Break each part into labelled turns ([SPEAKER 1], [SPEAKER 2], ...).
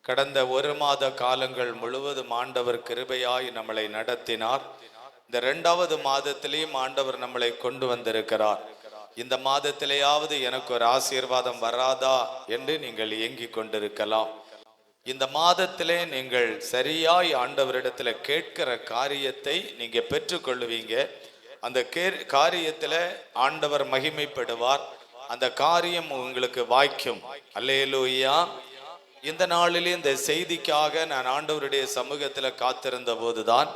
[SPEAKER 1] கடந்த ஒரு மாத காலங்கள் முழுவதும் ஆண்டவர் கிருபையாய் நம்மளை நடத்தினார். இந்த 2வது மாதத்திலேயும் ஆண்டவர் நம்மளை கொண்டு வந்திருக்கிறார். இந்த மாதத்திலேயாவது எனக்கு ஒரு ஆசீர்வாதம் வராதா என்று நீங்கள் ஏங்கிக் கொண்டிருக்கலாம். இந்த மாதத்திலே நீங்கள் சரியாய் ஆண்டவரிடத்துல கேட்கிற காரியத்தை நீங்க பெற்றுக்கொள்ளுவீங்க. அந்த காரியத்துல ஆண்டவர் மகிமைப்படுவார். அந்த காரியம் உங்களுக்கு வாய்க்கும். அல்லேலூயா. இந்த நாளிலே இந்த செய்திக்காக நான் ஆண்டவருடைய சமூகத்துல காத்திருந்த போதுதான்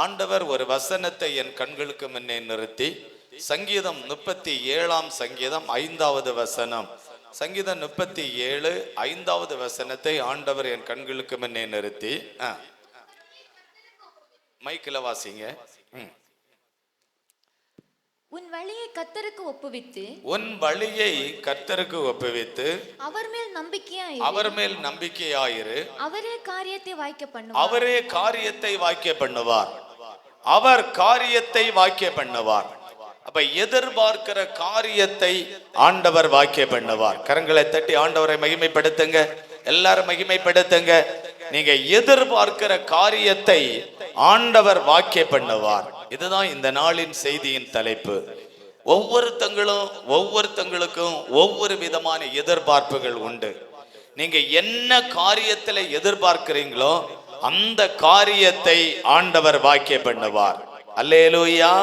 [SPEAKER 1] ஆண்டவர் ஒரு வசனத்தை என் கண்களுக்கு முன்னே நிறுத்தி, சங்கீதம் 37 சங்கீதம் 5வது வசனம், சங்கீதம் 37 5வது வசனத்தை ஆண்டவர் என் கண்களுக்கு முன்னே நிறுத்தி, மைக்கில் வாசிங்க.
[SPEAKER 2] உன் வழியை கர்த்தருக்கு ஒப்புவித்து,
[SPEAKER 1] உன் வழியை கர்த்தருக்கு ஒப்புவித்து,
[SPEAKER 2] அவர் மேல் நம்பிக்கையாயிரு, அவரே காரியத்தை வாய்க்க பண்ணுவார்.
[SPEAKER 1] அவரே காரியத்தை வாய்க்க பண்ணுவார். அவர் காரியத்தை வாய்க்க பண்ணுவார். அப்ப எதிர்பார்க்கிற காரியத்தை ஆண்டவர் வாய்க்க பண்ணுவார். கரங்களை தட்டி ஆண்டவரை மகிமைப்படுத்துங்க. எல்லாரும் மகிமைப்படுத்துங்க. நீங்க எதிர்பார்க்கிற காரியத்தை ஆண்டவர் வாய்க்க பண்ணுவார். இதுதான் இந்த நாளின் செய்தியின் தலைப்பு. ஒவ்வொருத்தங்களுக்கும் ஒவ்வொரு விதமான எதிர்பார்ப்புகள் உண்டு. நீங்க என்ன காரியத்துல எதிர்பார்க்கிறீங்களோ அந்த காரியத்தை ஆண்டவர் வாக்கிய பண்ணுவார். அல்லேலூயா.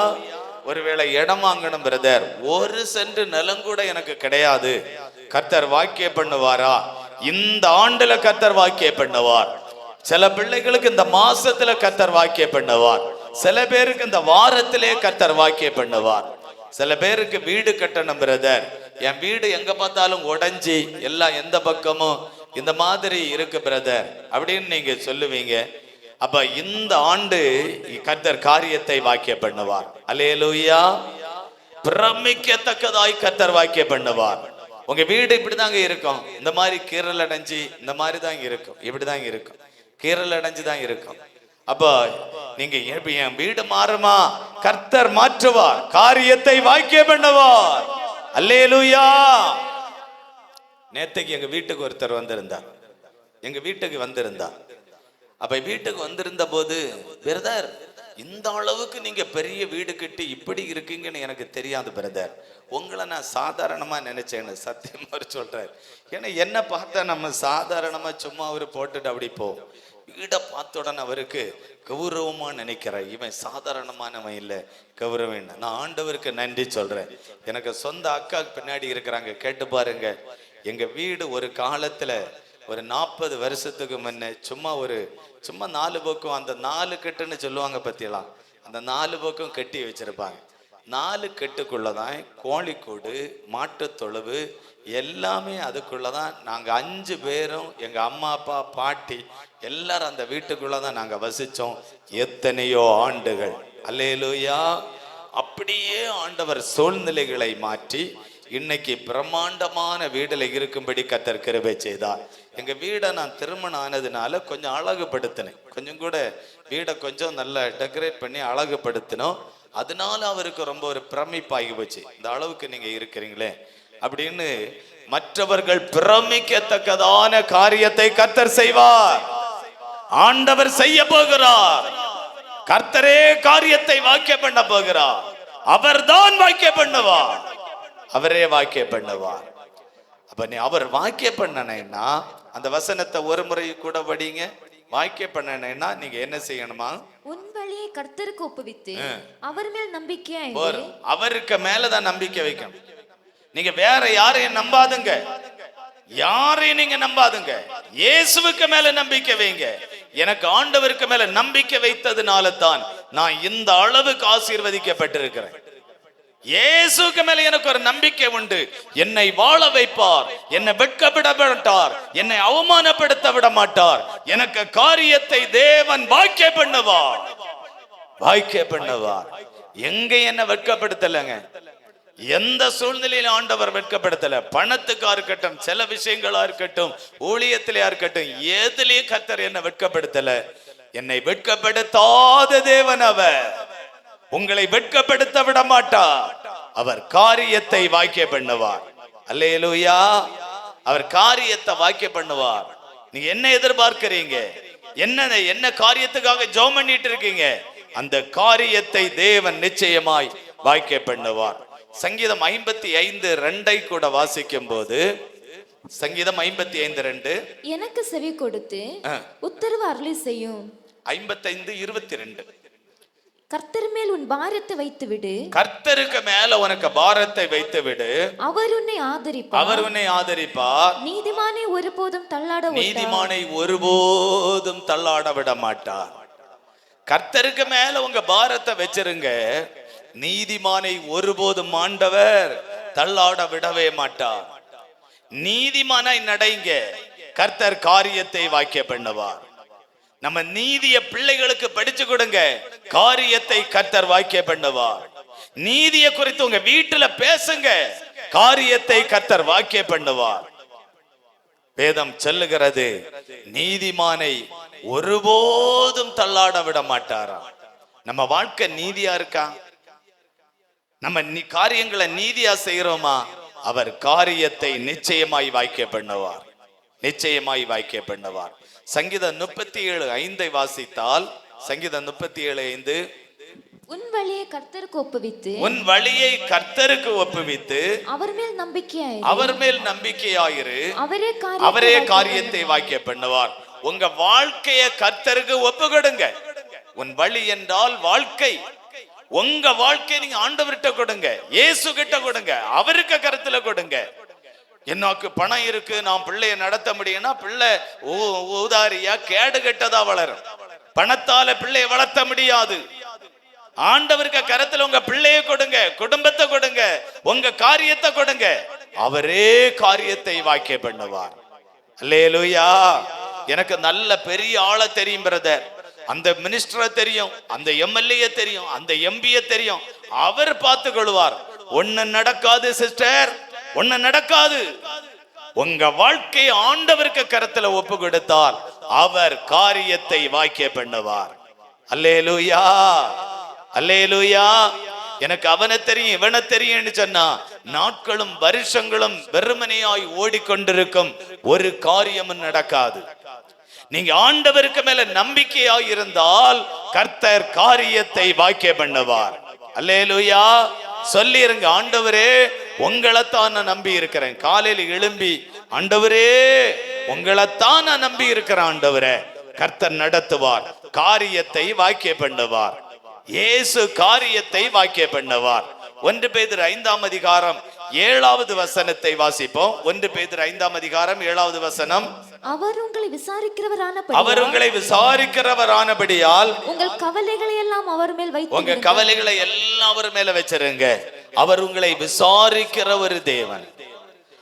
[SPEAKER 1] ஒருவேளை இடம் வாங்கணும் பிரதர், 1 சென்ட் நிலம் கூட எனக்கு கிடையாது, கர்த்தர் வாக்கிய பண்ணுவாரா? இந்த ஆண்டுல கர்த்தர் வாக்கிய பண்ணுவார். சில பிள்ளைகளுக்கு இந்த மாசத்துல கர்த்தர் வாக்கிய பண்ணுவார். சில பேருக்கு இந்த வாரத்திலே கர்த்தர் வாக்கிய பண்ணுவார். சில பேருக்கு வீடு கட்டணும் பிரதர், என் வீடு எங்க பார்த்தாலும் உடைஞ்சி எல்லாம் எந்த பக்கமும் இந்த மாதிரி இருக்கு பிரதர் அப்படின்னு நீங்க சொல்லுவீங்க. அப்ப இந்த ஆண்டு கர்த்தர் காரியத்தை வாக்கிய பண்ணுவார். அல்லேலூயா. பிரமிக்கத்தக்கதாய் கர்த்தர் வாக்கிய பண்ணுவார். உங்க வீடு இப்படிதாங்க இருக்கும், இந்த மாதிரி கீறல் அடைஞ்சு இந்த மாதிரி தான் இருக்கும், இப்படிதான் இருக்கும், கீறல் அடைஞ்சு தான் இருக்கும். அப்ப நீங்க என் வீடு மாறுமா? கர்த்தர் மாற்றுவார், காரியத்தை வாக்கிய பண்ணுவார். அல்லேலூயா. நேத்தைக்கு எங்க வீட்டுக்கு ஒருத்தர் வந்திருந்தார். அப்ப வீட்டுக்கு வந்திருந்த போது, பிரதர் இந்த அளவுக்கு நீங்க பெரிய வீடு கட்டி இப்படி இருக்கீங்கன்னு எனக்கு தெரியாது பிரதர், உங்களை நான் சாதாரணமா நினைச்சேன்னு சத்தியமா சொல்றாரு. ஏன்னா என்ன பார்த்தா நம்ம சாதாரணமா சும்மா அவரு போட்டுட்டு அப்படி போ, வீடை பார்த்த உடனே அவருக்கு கௌரவமா நினைக்கிற, இவன் சாதாரணமானவன் இல்லை, கௌரவம். நான் ஆண்டவருக்கு நன்றி சொல்றேன். எனக்கு சொந்த அக்கா பின்னாடி இருக்கிறாங்க, கேட்டு பாருங்க. எங்க வீடு ஒரு காலத்துல ஒரு 40 வருஷத்துக்கு முன்ன சும்மா 4 பக்கம், அந்த 4 கட்டுன்னு சொல்லுவாங்க பத்தியெல்லாம், அந்த 4 பக்கம் கட்டி வச்சிருப்பாங்க. 4 கட்டுக்குள்ளதான் கோழிக்கூடு, மாட்டு தொழுவு எல்லாமே அதுக்குள்ளதான். நாங்க 5 பேரும், எங்க அம்மா அப்பா பாட்டி எல்லாரும் அந்த வீட்டுக்குள்ளதான் நாங்க வசிச்சோம் எத்தனையோ ஆண்டுகள். அல்லேலூயா. அப்படியே ஆண்டவர் சூழ்நிலைகளை மாற்றி இன்னைக்கு பிரம்மாண்டமான வீடுல இருக்கும்படி கர்த்தர் கிருபை செய்தார். எங்க வீடை நான் திருமணம் ஆனதுனால கொஞ்சம் அழகுபடுத்தினேன், கொஞ்சம் கூட வீடை கொஞ்சம் நல்லா டெக்கரேட் பண்ணி அழகுபடுத்தினோம். அதனால அவருக்கு ரொம்ப ஒரு பிரமிப்பாகி போச்சு, இந்த அளவுக்கு நீங்க இருக்கிறீங்களே அப்படின்னு. மற்றவர்கள் பிரமிக்கத்தக்கதான காரியத்தை கர்த்தர் செய்வார். ஆண்டவர் செய்ய போகிறார். கர்த்தரே காரியத்தை வாக்கிய பண்ண போகிறார். அவர்தான் வாக்கிய பண்ணுவார், அவரே வாக்கிய பண்ணுவார். அப்ப நீ அவர் வாக்கிய பண்ணனா அந்த வசனத்தை ஒரு முறை கூட படிங்க. வாக்கிய பண்ணனா நீங்க என்ன செய்யணுமா?
[SPEAKER 2] உன் வழியை கர்த்தருக்கு ஒப்புவித்து, அவர் மேல் நம்பிக்கையாயிரு.
[SPEAKER 1] அவருக்கு மேலதான் நம்பிக்கை வைக்கணும். நீங்க வேற யாரையும் நம்பாதுங்க, யாரையும் நீங்க நம்பாதுங்க. இயேசுவுக்கு மேல நம்பிக்கை வைங்க. எனக்கு ஆண்டவருக்கு மேல நம்பிக்கை வைத்ததுனால தான் நான் இந்த அளவுக்கு ஆசீர்வதிக்கப்பட்டிருக்கிறேன். இயேசுக்கு மேல எனக்கு ஒரு நம்பிக்கை உண்டு. என்னை வாழ வைப்பார், என்னை வெட்கப்பட மாட்டார், என்னை அவமானப்படுத்த விட மாட்டார். எனக்கு காரியத்தை தேவன் வாக்கிய பண்ணுவார், வாக்கிய பண்ணுவார். எங்க என்ன வெட்கப்படுத்தலங்க, எந்த சூழ்நிலையில ஆண்டவர் வெட்கப்படுத்தல. பணத்துக்கா இருக்கட்டும், சில விஷயங்களா இருக்கட்டும், ஊழியத்திலயா இருக்கட்டும், எதுலயும் கர்த்தர் என்ன வெட்கப்படுத்தல. என்னை வெட்கப்படுத்தாத தேவன் அவர். உங்களை வெட்கப்படுத்த விட மாட்டார். அவர் காரியத்தை வாக்கிய பண்ணுவார். அல்லேலூயா. அவர் காரியத்தை வாக்கிய பண்ணுவார். நீங்க என்ன எதிர்பார்க்கிறீங்க, என்ன காரியத்துக்காக ஜெபம் பண்ணிட்டு இருக்கீங்க, அந்த காரியத்தை தேவன் நிச்சயமாய் வாய்க்க பண்ணுவார். சங்கீதம் 55:2 கூட வாசிக்கும் போது, சங்கீதம் 55:2,
[SPEAKER 2] எனக்கு செவி கொடுத்து உத்தரவு அருளி செய்யும்.
[SPEAKER 1] 55:22,
[SPEAKER 2] கர்த்தர் மேல் உன் பாரத்தை வைத்து விடு,
[SPEAKER 1] கர்த்தருக்கு மேல உனக்கு பாரத்தை வைத்து விடு,
[SPEAKER 2] அவர் உன்னை ஆதரிப்பார்,
[SPEAKER 1] அவர் உன்னை ஆதரிப்பார்,
[SPEAKER 2] நீதிமானை ஒருபோதும் தள்ளாட
[SPEAKER 1] நீதிமானை ஒருபோதும் தள்ளாட விட மாட்டார். கர்த்தருக்கு மேல உங்க பாரத்தை வச்சிருங்க, நீதிமானை ஒருபோதும் ஆண்டவர் தள்ளாட விடவே மாட்டார். நீதிமானாய் நடைங்க, கர்த்தர் காரியத்தை வாக்கிய பண்ணுவார். நம்ம நீதிய பிள்ளைகளுக்கு படிச்சு கொடுங்க, காரியத்தை கர்த்தர் வாக்கிய பண்ணுவார். நீதிய குறித்து உங்க வீட்டுல பேசுங்க, காரியத்தை கர்த்தர் வாக்கிய பண்ணுவார். வேதம் சொல்லுகிறது, நீதிமானை ஒருபோதும் தள்ளாட விட மாட்டாரா. நம்ம வாழ்க்கை நீதியா இருக்கா? நம்ம காரியங்களை நீதியா செய்யறோமா? அவர் காரியத்தை நிச்சயமாய் வாய்க்க பண்ணுவார், நிச்சயமாய் வாய்க்க பண்ணுவார். சங்கீதம் 37:5 வாசித்தால், சங்கீதம் 37:5,
[SPEAKER 2] உன் வழியை கர்த்தருக்கு ஒப்புவித்து,
[SPEAKER 1] உன் வழியை கர்த்தருக்கு ஒப்புவித்து
[SPEAKER 2] அவர் மேல் நம்பிக்கையாயிரு,
[SPEAKER 1] அவர் மேல் நம்பிக்கையாயிரு,
[SPEAKER 2] அவரே
[SPEAKER 1] காரியத்தை வாய்க்க பண்ணுவார். உங்க வாழ்க்கைய கர்த்தருக்கு ஒப்பு கொடுங்க. உன் வழி என்றால் வாழ்க்கை. உங்க வாழ்க்கை நீங்க ஆண்டவர்கிட்ட கொடுங்க, இயேசு கிட்ட கொடுங்க, அவருக்கு கருத்துல கொடுங்க. எனக்கு பணம் இருக்கு, நான் பிள்ளைய நடத்த முடியும்னா பிள்ளை ஊதாரியா கேடு கெட்டதா வளரும். பணத்தால பிள்ளைய வளர்த்த முடியாது. ஆண்டவருக்கு கருத்துல உங்க பிள்ளைய கொடுங்க, குடும்பத்தை கொடுங்க, உங்க காரியத்தை கொடுங்க, அவரே காரியத்தை வாக்கிய பண்ணுவார். அல்லேலூயா. எனக்கு நல்ல பெரிய ஆளை தெரியும் பிரதர், அந்த மினிஸ்டரை தெரியும், அந்த எம்எல்ஏ தெரியும், அந்த எம்பிய தெரியும், அவர் பார்த்து கொள்வார். ஒண்ணு நடக்காது சிஸ்டர், ஒண்ணு நடக்காது. உங்க வாழ்க்கை ஆண்டவருக்கு கருத்துல ஒப்பு கொடுத்தால் அவர் காரியத்தை வாக்கிய பண்ணுவார். அல்லேலூயா, அல்லேலூயா. எனக்கு அவனை தெரியும் இவனை தெரியும்னு சொன்னா நாட்களும் வருஷங்களும் வெறுமனையாய் ஓடிக்கொண்டிருக்கும், ஒரு காரியமும் நடக்காது. நீங்க ஆண்டவருக்கு மேல நம்பிக்கையாய் இருந்தால் கர்த்தர் காரியத்தை வாக்கிய பண்ணுவார். அல்லேலூயா. சொல்லிருங்க, ஆண்டவரே உங்களைத்தான் நான் நம்பி இருக்கிறேன். காலையில எழும்பி, ஆண்டவரே உங்களைத்தான் நான் நம்பி இருக்கிறேன். ஆண்டவரே, கர்த்தர் நடத்துவார், காரியத்தை வாக்கிய பண்ணுவார். இயேசு காரியத்தை வாக்கிய பண்ணுவார். 1 பேதுரு 5:7 வசனத்தை வாசிப்போம். 1 பேதுரு 5:7
[SPEAKER 2] அவர் உங்களை
[SPEAKER 1] விசாரிக்கிறவரானபடியால்
[SPEAKER 2] உங்கள் கவலைகளை எல்லாம் அவர் மேல் வைத்து,
[SPEAKER 1] உங்க கவலைகளை எல்லாம் அவர் மேல வச்சிருங்க. அவர் உங்களை விசாரிக்கிற ஒரு தேவன்,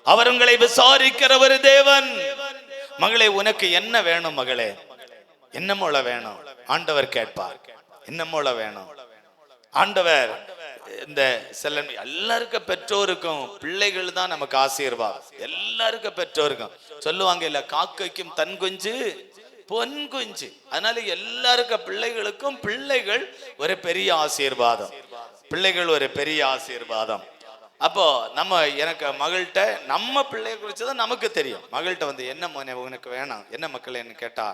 [SPEAKER 1] அவர் உங்களை விசாரிக்கிற ஒரு தேவன். மகளே, உனக்கு என்ன வேணும்? மகளே, என்ன போல வேணும்? ஆண்டவர் கேட்பார். என்ன போல வேணும்? ஆண்டவர் இந்த எல்லாருக்கும் பெற்றோருக்கும் பிள்ளைகள் தான் நமக்கு ஆசீர்வாதம். எல்லாருக்கும் பெற்றோருக்கும் சொல்லுவாங்க இல்ல, காக்கைக்கும் தன் குஞ்சு பொன் குஞ்சு. அதனால எல்லாருக்கும் பிள்ளைகளுக்கும் பிள்ளைகள் ஒரு பெரிய ஆசீர்வாதம், பிள்ளைகள் ஒரு பெரிய ஆசீர்வாதம். அப்போ நம்ம எனக்கு மகள்கிட்ட நம்ம பிள்ளைய குறிச்சுதான் நமக்கு தெரியும். மகள்கிட்ட வந்து என்ன மோனே உனக்கு வேணும், என்ன மக்கள்னு கேட்டா,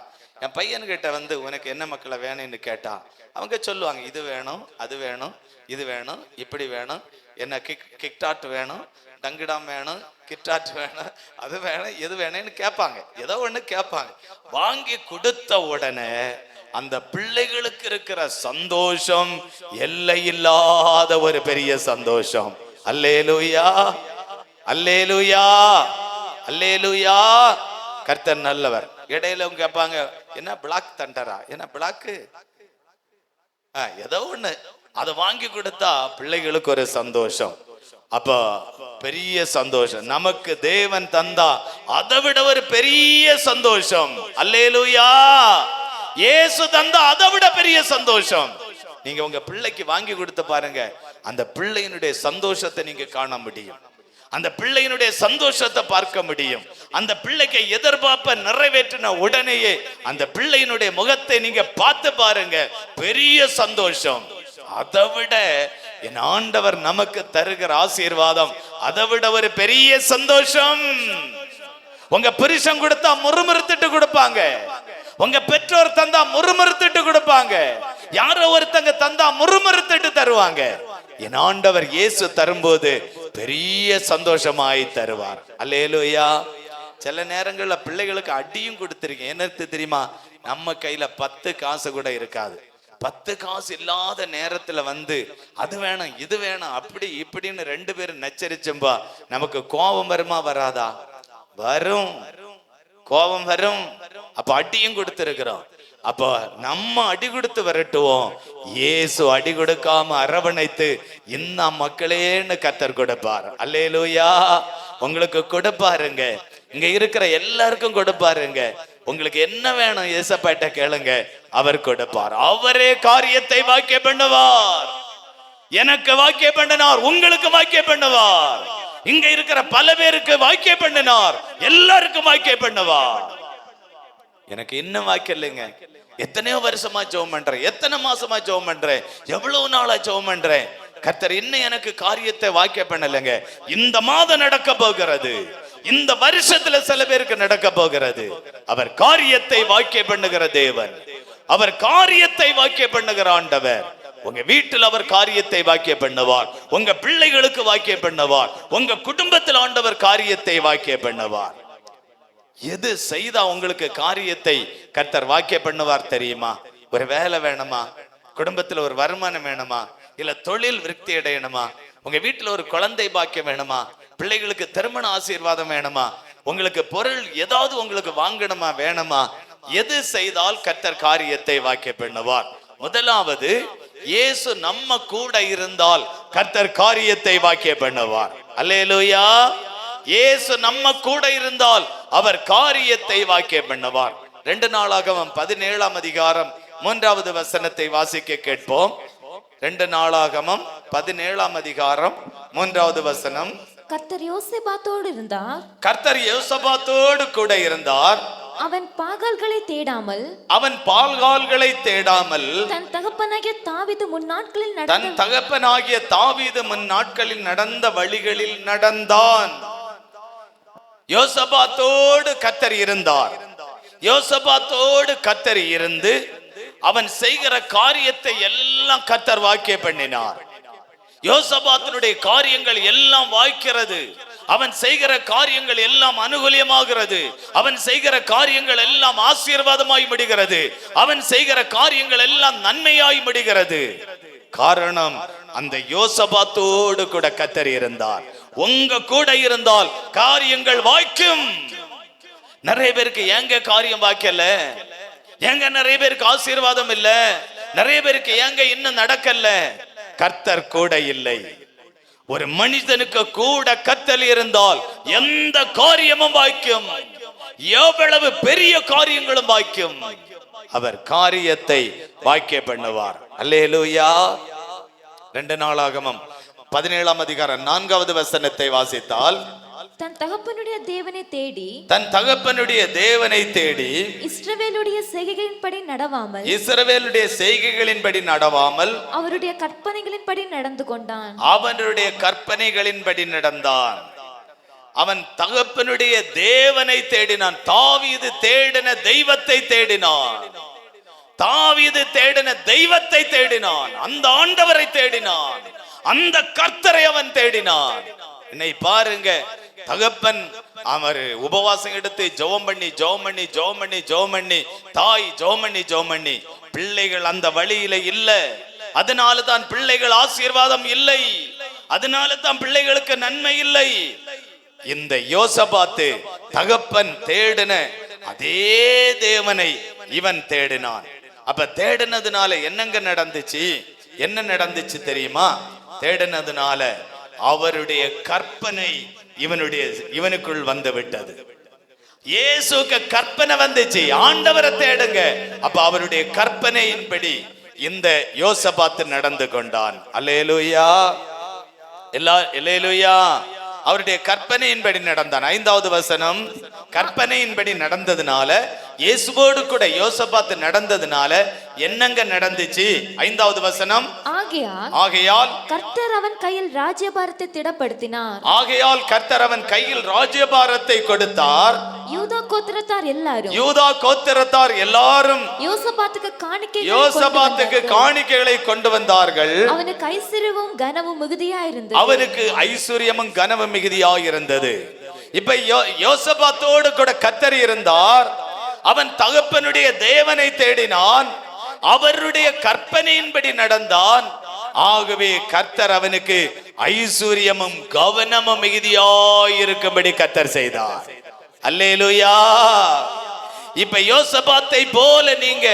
[SPEAKER 1] என் பையன்கிட்ட வந்து உனக்கு என்ன மக்களை வேணும்னு கேட்டா அவங்க சொல்லுவாங்க, இது வேணும், அது வேணும், இது வேணும், இப்படி வேணும், என்ன கிக்டாட் வேணும், டங்குடாம் வேணும், கிட்டாட் வேணும், அது வேணும், எது வேணும்னு கேட்பாங்க. ஏதோ ஒண்ணு கேட்பாங்க. வாங்கி கொடுத்த உடனே அந்த பிள்ளைகளுக்கு இருக்கிற சந்தோஷம் எல்லை இல்லாத ஒரு பெரிய சந்தோஷம். அல்லேலூயா, அல்லேலூயா, அல்லேலூயா. கர்த்தர் நல்லவர். இடையில அவங்க கேட்பாங்க, என்ன பிளாக் தண்டரா, என்ன பிளாக்கு, ஏதோ ஒண்ணு அதை வாங்கி கொடுத்தா பிள்ளைகளுக்கு ஒரு சந்தோஷம். அப்ப பெரிய சந்தோஷம் நமக்கு தேவன் தந்தா அதை விட ஒரு பெரிய சந்தோஷம். அல்லேலூயா. இயேசு தந்தா அதை விட பெரிய சந்தோஷம். நீங்க உங்க பிள்ளைக்கு வாங்கி கொடுத்து பாருங்க, அந்த பிள்ளையினுடைய சந்தோஷத்தை நீங்க காண முடியும், அந்த பிள்ளையினுடைய சந்தோஷத்தை பார்க்க முடியும். அந்த பிள்ளைக்கு எதிர்பார்ப்ப நிறைவேற்றின உடனேயே அந்த பிள்ளையினுடைய முகத்தை நீங்க பார்த்து பாருங்க, பெரிய சந்தோஷம். அதை விட என் ஆண்டவர் நமக்கு தருகிற ஆசீர்வாதம் அதை விட ஒரு பெரிய சந்தோஷம். உங்க புருஷன் கொடுத்தா முறுமுறுத்துட்டு கொடுப்பாங்க. உங்க பெற்றோர் தந்தா முறுமுறுத்துட்டு கொடுப்பாங்க. யாரோ ஒருத்தங்க தந்தா முறுமுறுத்துட்டு தருவாங்க. என் ஆண்டவர் இயேசு தரும்போது பெரிய சந்தோஷமாய் தருவார். அல்லேலூயா. சில நேரங்கள்ல பிள்ளைகளுக்கு அடியும் கொடுத்திருக்கேன். என்ன தெரியுமா? நம்ம கையில 10 காசு கூட இருக்காது. 10 காசு இல்லாத நேரத்துல வந்து அது வேணும் இது வேணும் அப்படி இப்படின்னு 2 பேரும் நச்சரிச்சம்பா நமக்கு கோபம் வருமா வராதா? வரும், கோபம் வரும். அப்ப அடியும் கொடுத்திருக்கிறோம். அப்போ நம்ம அடி கொடுத்து விரட்டுவோம். இயேசு அடி கொடுக்காம அரவணைத்து இந்த மக்களேன்னு கர்த்தர் கொடுப்பார். அல்லேலூயா. உங்களுக்கு கொடுப்பாருங்க. இங்க இருக்கிற எல்லாருக்கும் கொடுப்பாருங்க. உங்களுக்கு என்ன வேணும் ஏசப்பாட்ட கேளுங்க, அவர் கொடுப்பார். அவரே காரியத்தை வாக்கிய பண்ணுவார். எனக்கு வாக்கிய பண்ணினார், உங்களுக்கு வாக்கிய பண்ணுவார். இங்க இருக்கிற பல பேருக்கு வாக்கிய பண்ணினார், எல்லாருக்கும் வாக்கிய பண்ணுவார். எனக்கு இன்னும் வாக்கியம் இல்லைங்க. எத்தனையோ வருஷமா ஜெபம் பண்றேன், எத்தனை மாசமா ஜெபம் பண்றேன், எவ்வளவு நாளா ஜெபம் பண்றேன். கர்த்தர் இன்னும் எனக்கு காரியத்தை வாக்கிய பண்ணலைங்க. இந்த மாதம் நடக்க போகிறது, இந்த வருஷத்துல சில பேருக்கு நடக்க போகிறது. அவர் காரியத்தை வாக்கிய பண்ணுகிற தேவன். அவர் காரியத்தை வாக்கிய பண்ணுகிற ஆண்டவர். உங்க வீட்டில் அவர் காரியத்தை வாக்கிய பண்ணுவார். உங்க பிள்ளைகளுக்கு வாக்கிய பண்ணுவார். உங்க குடும்பத்தில் ஆண்டவர் காரியத்தை வாக்கிய பண்ணுவார். எது செய்தா உங்களுக்கு காரியத்தை கர்த்தர் வாக்கிய பண்ணுவார் தெரியுமா? ஒரு வேலை வேணுமா? குடும்பத்துல ஒரு வருமானம் வேணுமா? இல்ல தொழில் விருத்தி அடையணுமா? உங்க வீட்டுல ஒரு குழந்தை பாக்கியம் வேணுமா? பிள்ளைகளுக்கு திருமண ஆசீர்வாதம் வேணுமா? உங்களுக்கு பொருள் ஏதாவது உங்களுக்கு வாங்கணுமா வேணுமா? எது செய்தால் கர்த்தர் காரியத்தை வாக்கிய பண்ணுவார்? முதலாவது, இயேசு நம்ம கூட இருந்தால் கர்த்தர் காரியத்தை வாக்கிய பண்ணுவார். அல்லேலூயா. இயேசு நம்ம கூட இருந்தால் அவர் காரியத்தை வாக்கிய பண்ணுவார். 2 நாளாகமம் 17ஆம் அதிகாரம் 3வது வசனத்தை வாசிக்க கேட்போம். 2 நாளாகமம் 17ஆம் அதிகாரம் 3வது வசனம்.
[SPEAKER 2] கர்த்தர் யோசபாத்தோடு இருந்தார்.
[SPEAKER 1] கர்த்தர் யோசபாத்தோடு கூட இருந்தார்.
[SPEAKER 2] அவன் பாகால்களை தேடாமல் தன் தகப்பனாகிய தாவீது முன்னாட்களில்
[SPEAKER 1] நடந்த வழிகளில் நடந்தான். யோசபாத்தோடு கர்த்தர் இருந்தார். யோசபாத்தோடு கர்த்தர் இருந்து அவன் செய்கிற காரியத்தை எல்லாம் கர்த்தர் வாக்கிய பண்ணினார். யோசபாத்தினுடைய காரியங்கள் எல்லாம் வாய்க்கிறது. அவன் செய்கிற காரியங்கள் எல்லாம் அனுகூலமாகிறது. அவன் செய்கிற காரியங்கள் எல்லாம் ஆசீர்வாதமாய் முடிகிறது. அவன் செய்கிற காரியங்கள் எல்லாம் நன்மையாய் முடிகிறது. காரணம், அந்த யோசபாத்தோடு கூட கர்த்தர் இருந்தார். உங்க கூட இருந்தால் காரியங்கள் வாய்க்கும். நிறைய பேருக்கு ஏங்க காரியம் வாய்க்கல, ஏங்க நிறைய பேருக்கு ஆசீர்வாதம் இல்ல, நிறைய பேருக்கு ஏங்க இன்னும் நடக்கல? கர்த்தர் கூட இல்லை. ஒரு மனிதனுக்கு கூட கர்த்தர் இருந்தால் எந்த காரியமும் வாய்க்கும். எவ்வளவு பெரிய காரியங்களும் வாய்க்கும். அவர் காரியத்தை வாக்கிய பண்ணுவார். அல்லேலூயா. 2 நாளாகமம் 17ஆம் அதிகாரம் 4வது வசனத்தை வாசித்தால்,
[SPEAKER 2] தன் தகப்பனுடைய தேவனை தேடி இஸ்ரவேலுடைய செய்கைகளின்படி நடவாமல் அவருடைய கற்பனைகளின்படி நடந்தான். அவன் தகப்பனுடைய தேவனை தேடினான். தாவீது தேடின தெய்வத்தை தேடினான். தாவீது தேடின தெய்வத்தை தேடினான். அந்த ஆண்டவரை தேடினான். அந்த கர்த்தரை அவன் தேடினான். என்னை பாருங்க, தகப்பன் அவர் உபவாசம் எடுத்து ஜெபம் பண்ணி தாய் ஜெபம் பண்ணி பிள்ளைகள் அந்த வழியில இல்ல. அதனால தான் பிள்ளைகள் ஆசீர்வாதம் இல்லை. அதனால தான் பிள்ளைகளுக்கு நன்மை இல்லை. இந்த யோசபாத்து தகப்பன் தேடின அதே தேவனை இவன் தேடினான். அப்ப தேடினதுனால என்னங்க நடந்துச்சு? என்ன நடந்துச்சு தெரியுமா? தேடினதுனால அவருடைய கற்பனை இவனுக்குள் வந்து விட்டது. இயேசுக்கு கற்பனை வந்துச்சு, ஆண்டவரை தேடுங்க. அப்ப அவருடைய கற்பனையின்படி இந்த யோசபாத்து நடந்து கொண்டான். அல்லேலூயா. அல்லேலூயா. அவருடைய கற்பனையின்படி நடந்தான். 5வது வசனம். கற்பனையின்படி நடந்ததுனால, இயேசுவோடு கூட யோசபாத்து நடந்ததுனால
[SPEAKER 1] என்னங்க நடந்துச்சு? 5வது வசனம்.
[SPEAKER 2] ஆகையால் கர்த்தர் அவன் கையில் ராஜ்யபாரத்தை திடப்படுத்தினார்.
[SPEAKER 1] ஆகையால் கர்த்தர் அவன் கையில் ராஜ்யபாரத்தை கொடுத்தார்.
[SPEAKER 2] யூதா கோத்திரத்தார் எல்லாரும்
[SPEAKER 1] யோசபாத்துக்கு காணிக்கைகளை கொண்டு வந்தார்கள்.
[SPEAKER 2] அவனுக்கு ஐஸ்வர்யமும் கனமும்
[SPEAKER 1] மிகுதியாய் இருந்தது. இப்ப யோசபாத்தோடு கூட கர்த்தர் இருந்தார். அவன் தகப்பனுடைய தேவனை தேடினான், அவருடைய கற்பனையின்படி நடந்தான். ஆகவே கர்த்தர் அவனுக்கு ஐஸ்வர்யமும் கவனமும் மிகுதியாய் இருக்கும்படி கர்த்தர் செய்தார். அல்லேலூயா. இப்ப யோசபாத்தை போல நீங்க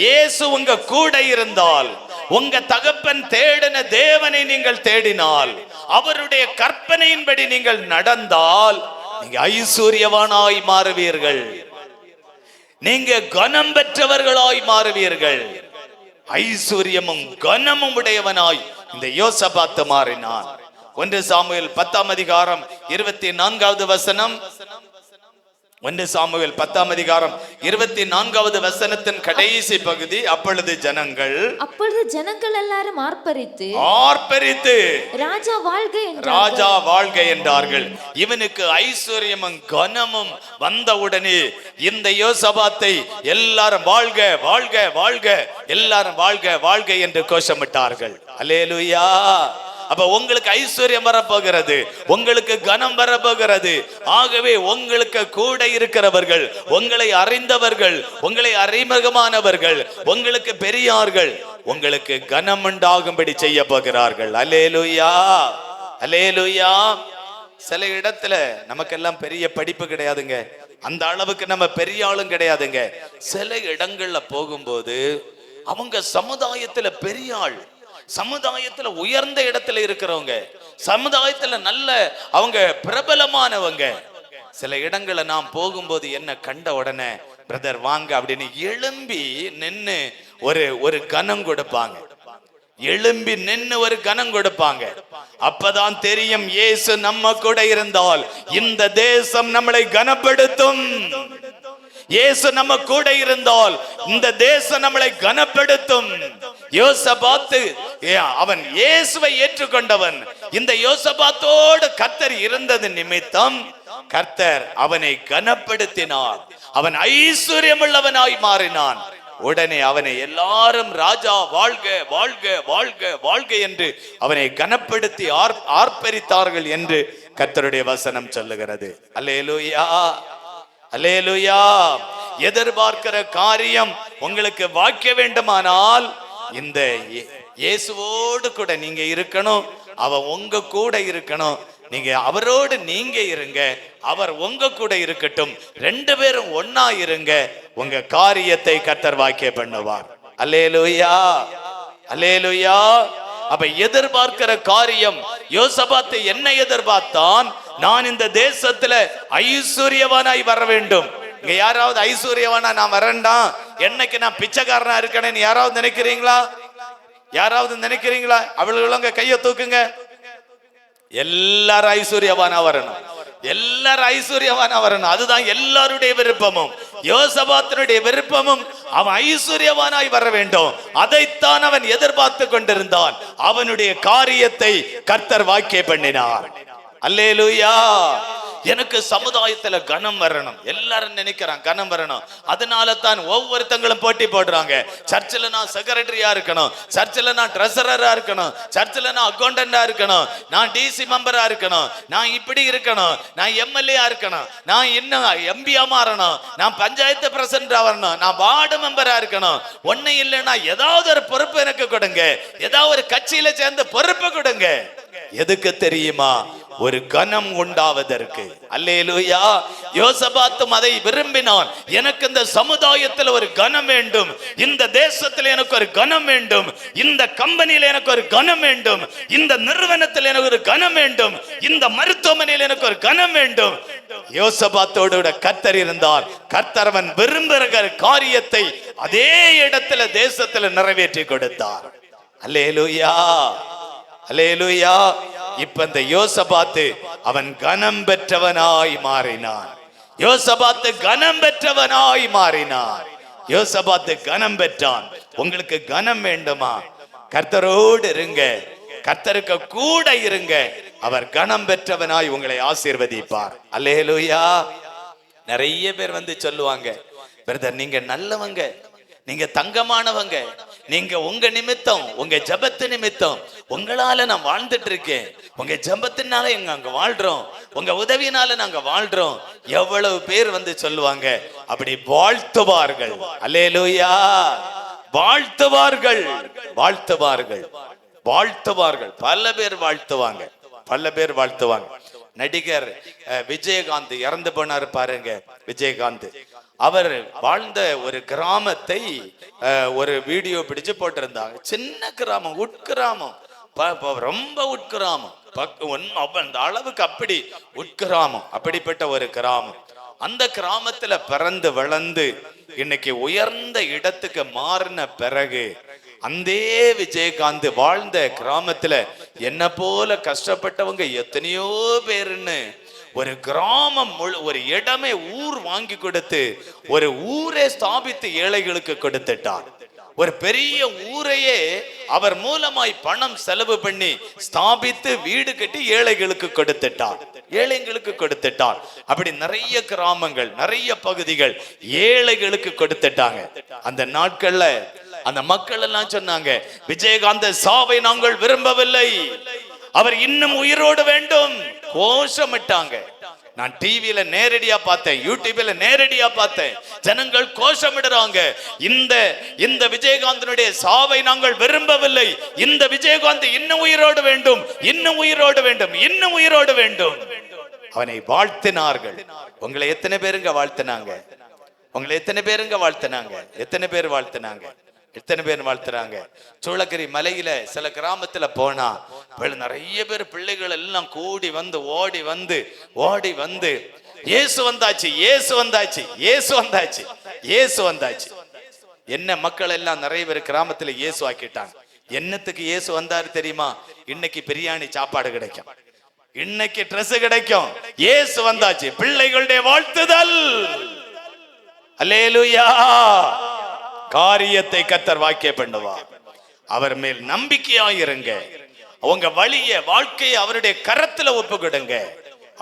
[SPEAKER 1] இயேசு உங்க கூட இருந்தால், உங்க தகப்பன் தேடின தேவனை நீங்கள் தேடினால், அவருடைய கற்பனையின்படி நீங்கள் நடந்தால், நீங்க ஐஸ்வர்யவானாய் மாறுவீர்கள், நீங்க கனம் பெற்றவர்களாய் மாறுவீர்கள். ஐஸ்வர்யமும் கனமும் உடையவனாய் இந்த யோசபாத் மாறினான். 1 சாமுவேல் 10ஆம் அதிகாரம் 24வது வசனம். 1 சாமுவேல் 10ஆம் அதிகாரம் 24வது வசனத்தின் கடைசி பகுதி. அப்பொழுது ஜனங்கள்
[SPEAKER 2] எல்லாரும் ஆர்ப்பரித்து
[SPEAKER 1] ராஜா வாழ்க என்றார்கள். இவனுக்கு ஐஸ்வர்யமும் கனமும் வந்தவுடனே இந்த யோசபாத்தை எல்லாரும் வாழ்க வாழ்க வாழ்க, எல்லாரும் வாழ்க வாழ்க என்று கோஷமிட்டார்கள். அல்லேலூயா. அப்ப உங்களுக்கு ஐஸ்வர்யம் வரப்போகிறது, உங்களுக்கு கனம் வரப்போகிறது. ஆகவே உங்களுக்கு கூட இருக்கிறவர்கள், உங்களை அறிந்தவர்கள், உங்களை அறிமுகமானவர்கள், உங்களுக்கு பெரியார்கள், உங்களுக்கு கனம் உண்டாகும்படி செய்ய போகிறார்கள். அல்லேலூயா, அல்லேலூயா. சில இடத்துல நமக்கெல்லாம் பெரிய படிப்பு கிடையாதுங்க, அந்த அளவுக்கு நம்ம பெரிய ஆளும் கிடையாதுங்க. சில இடங்கள்ல போகும்போது அவங்க சமுதாயத்துல பெரிய ஆள், சமுதாயத்துல உயர்ந்த இடத்துல இருக்கிறவங்க, சமுதாயத்துல நல்ல அவங்க பிரபலமானவங்க. சில இடங்களை நாம் போகும்போது என்ன கண்ட உடனே பிரதர் வாங்க அப்படின்னு எழும்பி நின்னு ஒரு கனம் கொடுப்பாங்க, எழும்பி நின்னு ஒரு கனம் கொடுப்பாங்க. அப்பதான் தெரியும் இயேசு நம்ம கூட இருந்தால் இந்த தேசம் நம்மளை கனப்படுத்தும். இயேசு நம்ம கூட இருந்தால் இந்த தேசம் நம்மளை கனப்படுத்தும். யோசபாத்து அவன் இயேசுவை ஏற்றுக்கொண்டவன். இந்த யோசபாத்தோடு கர்த்தர் இருந்தது நிமித்தம் கர்த்தர் அவனை கனப்படுத்தினார். அவன் ஐஸ்வர்யமுள்ளவனாய் மாறினான். உடனே அவனை எல்லாரும் ராஜா வாழ்க வாழ்க வாழ்க வாழ்க என்று அவனை கனப்படுத்தி ஆர்ப்பரித்தார்கள் என்று கர்த்தருடைய வசனம் சொல்லுகிறது. அல்லேலூயா, அல்லேலூயா. எதிர்பார்க்கிற காரியம் உங்களுக்கு வாய்க்க வேண்டுமானால் இந்த இயேசுவோடு கூட நீங்க இருக்கணும், அவன் உங்க கூட இருக்கணும். நீங்க அவரோடு நீங்க இருங்க, அவர் உங்க கூட இருக்கட்டும். 2 பேரும் ஒன்னா இருங்க, உங்க காரியத்தை கர்த்தர் வாக்கிய பண்ணுவார். அல்லேலூயா, அல்லேலூயா. அப்ப எதிர்பார்க்கிற காரியம், யோசபாத்து என்ன எதிர்பார்த்தான்? நான் இந்த தேசத்துல ஐஸ்வர்யவானாய் வர வேண்டும். இங்க யாராவது ஐஸ்வர்யவானா நான் வரேன்டா, என்னைக்கு நான் பிச்சைக்காரனா இருக்கேன்னு யாராவது நினைக்கிறீங்களா? யாராவது நினைக்கிறீங்களா? அவளுங்க கையை தூக்குங்க. எல்லாரும் ஐஸ்வர்யவானா வரணும், எல்லாரும் ஐஸ்வர்யவானா வரணும். அதுதான் எல்லாருடைய விருப்பமும். யோசபாத்தினுடைய விருப்பமும் அவன் ஐஸ்வர்யவானாய் வர வேண்டும். அதைத்தான் அவன் எதிர்பார்த்து கொண்டிருந்தான். அவனுடைய காரியத்தை கர்த்தர் வாக்கிய பண்ணினார். அல்லேலூயா. எனக்கு சமுதாயத்துல கனம் வரணும், எல்லாரும் நினைக்கிறான் கனம் வரணும். அதனால தான் ஒவ்வொருத்தங்களும் போட்டி போடுறாங்க. சர்ச்சில் நான் செக்ரட்டரியா இருக்கணும், சர்ச்சில் நான் ட்ரெஸரரா இருக்கணும், சர்ச்சில் நான் அக்கௌண்டண்டா இருக்கணும், நான் டிசி மெம்பரா இருக்கணும், நான் இப்படி இருக்கணும், நான் எம்எல்ஏ இருக்கணும், நான் இன்னும் எம்பியா மாறணும், நான் பஞ்சாயத்து பிரசிடண்டா வரணும், நான் வார்டு மெம்பரா இருக்கணும். ஒண்ணு இல்லைன்னா ஏதாவது ஒரு பொறுப்பு எனக்கு கொடுங்க, ஏதாவது ஒரு கட்சியில சேர்ந்து பொறுப்பு கொடுங்க. எதுக்கு தெரியுமா? ஒரு கனம் உண்டாவதற்கு. அல்லேலூயா. யோசபாத்தும் அதை விரும்பினான். எனக்கு இந்த சமுதாயத்தில் ஒரு கனம் வேண்டும், இந்த தேசத்தில் எனக்கு ஒரு கனம் வேண்டும், இந்த கம்பெனியில் எனக்கு ஒரு கனம் வேண்டும், இந்த நிறுவனத்தில் எனக்கு ஒரு கனம் வேண்டும், இந்த மருத்துவமனையில் எனக்கு ஒரு கனம் வேண்டும். யோசபாத்தோடு கர்த்தர் இருந்தார். கர்த்தர் அவன் விரும்புகிற காரியத்தை அதே இடத்துல தேசத்துல நிறைவேற்றி கொடுத்தார். அல்லேலூயா, அல்லேலூயா. இப்ப இந்த யோசபாத்து அவன் கனம் பெற்றவனாய் மாறினான். யோசபாத்து கனம் பெற்றவனாய் மாறினான். யோசபாத்து கனம் பெற்றான். உங்களுக்கு கனம் வேண்டுமா? கர்த்தரோடு இருங்க, கர்த்தருக்கு கூட இருங்க. அவர் கனம் பெற்றவனாய் உங்களை ஆசீர்வதிப்பார். அல்லேலூயா. நிறைய பேர் வந்து சொல்லுவாங்க, பிரதர் நீங்க நல்லவங்க, நீங்க தங்கமானவங்க, நீங்க உங்க நிமித்தம், உங்க ஜபத்து நிமித்தம் உங்களால நான் வாழ்ந்துட்டு இருக்கேன், உங்க ஜபத்தினால எங்க அங்க வாழ்றோம், உங்க உதவினால நாங்க வாழ்றோம். எவ்வளவு பேர் வந்து சொல்லுவாங்க, அப்படி வாழ்த்துவார்கள். அல்லேலூயா. வாழ்த்துவார்கள், வாழ்த்துவார்கள், வாழ்த்துவார்கள். பல பேர் வாழ்த்துவாங்க, பல பேர் வாழ்த்துவாங்க. நடிகர் விஜயகாந்த் இறந்து போனார் பாருங்க. விஜயகாந்த் அவர் வாழ்ந்த ஒரு கிராமத்தை ஒரு வீடியோ பிடிச்சு போட்டிருந்தாங்க. சின்ன கிராமம், உட்கிராமம், ரொம்ப உட்கிராமம், அந்த அளவுக்கு அப்படி உட்கிராமம், அப்படிப்பட்ட ஒரு கிராமம். அந்த கிராமத்துல பிறந்து வளர்ந்து இன்னைக்கு உயர்ந்த இடத்துக்கு மாறின பிறகு அந்த விஜயகாந்த் வாழ்ந்த கிராமத்துல என்ன போல கஷ்டப்பட்டவங்க எத்தனையோ பேருன்னு ஒரு கிராமம் ஒரு இடமே ஊர் வாங்கி கொடுத்து ஒரு ஊரே ஸ்தாபித்து ஏழைகளுக்கு கொடுத்துட்டார். ஒரு பெரிய ஊரையே அவர் மூலமாய் பணம் செலவு பண்ணி ஸ்தாபித்து வீடு கட்டி ஏழைகளுக்கு கொடுத்துட்டார், ஏழைகளுக்கு கொடுத்துட்டார். அப்படி நிறைய கிராமங்கள், நிறைய பகுதிகள் ஏழைகளுக்கு கொடுத்துட்டாங்க. அந்த நாட்கள்ல அந்த மக்கள் எல்லாம் சொன்னாங்க, விஜயகாந்த சாவை நாங்கள் விரும்பவில்லை, அவர் இன்னும் உயிரோடு வேண்டும். கோஷமிட்டாங்க. நான் டிவியில நேரடியா பார்த்தேன், யூடியூப்ல நேரடியா பார்த்தேன். ஜனங்கள் கோஷமிடுறாங்க, இந்த விஜயகாந்தனுடைய சாவை நாங்கள் விரும்பவில்லை, இந்த விஜயகாந்த் இன்னும் உயிரோடு வேண்டும், இன்னும் உயிரோடு வேண்டும், இன்னும் உயிரோடு வேண்டும். அவனை வாழ்த்தினார்கள். உங்களை எத்தனை பேருங்க வாழ்த்தினாங்க? உங்களை எத்தனை பேருங்க வாழ்த்தினாங்க? எத்தனை பேர் வாழ்த்தினாங்க? எத்தனை பேர் வாழ்த்துறாங்க? சூளகிரி மலையில சில கிராமத்துல போனா நிறைய பேர் பிள்ளைகள் எல்லாம் கூடி வந்து ஓடி வந்து ஓடி வந்து இயேசு வந்தாச்சு, இயேசு வந்தாச்சு, இயேசு வந்தாச்சு, இயேசு வந்தாச்சு. என்ன மக்கள் எல்லாம் நிறைய பேர் கிராமத்துல இயேசு ஆக்கிட்டாங்க. என்னத்துக்கு இயேசு வந்தாரு தெரியுமா? இன்னைக்கு பிரியாணி சாப்பாடு கிடைக்கும், இன்னைக்கு ட்ரெஸ் கிடைக்கும். இயேசு வந்தாச்சு. பிள்ளைகளுடைய வாழ்த்துதல். அல்லேலூயா. காரியத்தை கர்த்தர் வாக்கிய பண்ணுவார். அவர் மேல் நம்பிக்கையாயிருங்க. உங்க வழிய வாழ்க்கையை அவருடைய கரத்துல ஒப்புக்கிடுங்க.